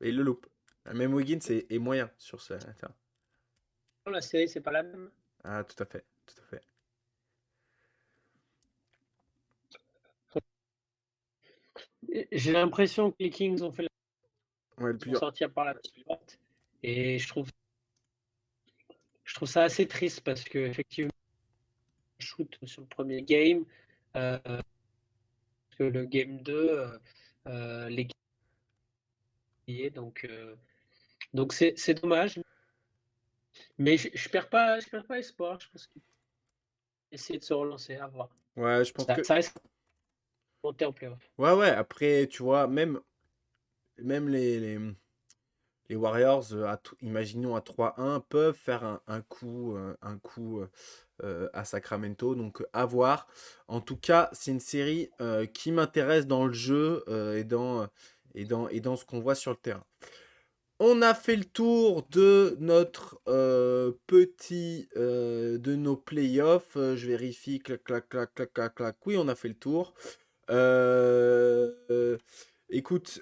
Et il le loupe. Même Wiggins est moyen sur ce terrain. dans la série, c'est pas la même. Ah, tout à fait. Tout à fait. J'ai l'impression que les Kings ont fait Ouais, le ils plus vont dur. sortir par la petite porte. Et je trouve ça assez triste parce que effectivement, shoot sur le premier game, parce que le game 2, l'équipe y est, donc c'est dommage. Mais je perds pas espoir. Je pense qu'il faut essayer de se relancer, à voir. Ouais, je pense Ça, que. ça reste monter en playoff. Ouais, ouais, après, tu vois, même les Warriors, imaginons à 3-1, peuvent faire un coup à Sacramento. Donc, à voir. En tout cas, c'est une série qui m'intéresse dans le jeu et dans ce qu'on voit sur le terrain. On a fait le tour de notre de nos playoffs. Je vérifie, clac, clac, clac, clac, clac, clac. Oui, on a fait le tour. Euh, euh, Écoute,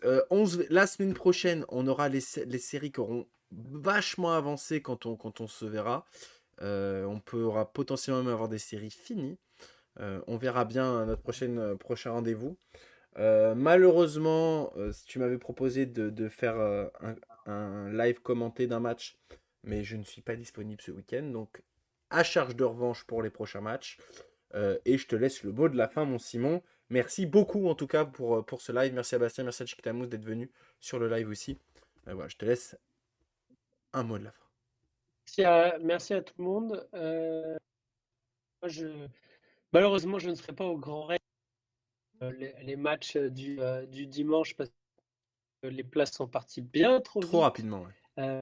la semaine prochaine, on aura les séries qui auront vachement avancé quand on se verra. On pourra potentiellement même avoir des séries finies. On verra bien à notre prochain rendez-vous. Malheureusement, si tu m'avais proposé de faire un live commenté d'un match, mais je ne suis pas disponible ce week-end, donc à charge de revanche pour les prochains matchs. Et je te laisse le mot de la fin, mon Simon. Merci beaucoup en tout cas pour ce live. Merci à Bastien, merci à Chiquitamous d'être venu sur le live aussi. Voilà, je te laisse un mot de la fin. Merci à tout le monde. Moi, malheureusement, je ne serai pas au Grand Rex les matchs du dimanche parce que les places sont parties bien trop Trop vite. rapidement, ouais. Euh,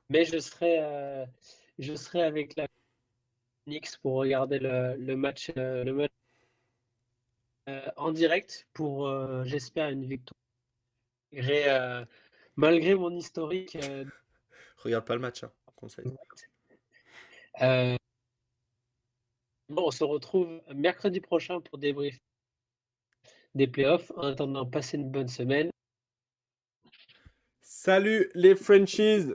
mais je serai avec la Knicks pour regarder le match en direct pour, j'espère, une victoire. Malgré mon historique, Regarde pas le match, hein, conseil. euh, bon, on se retrouve mercredi prochain pour débrief des playoffs. En attendant, passez une bonne semaine. Salut les Frenchies!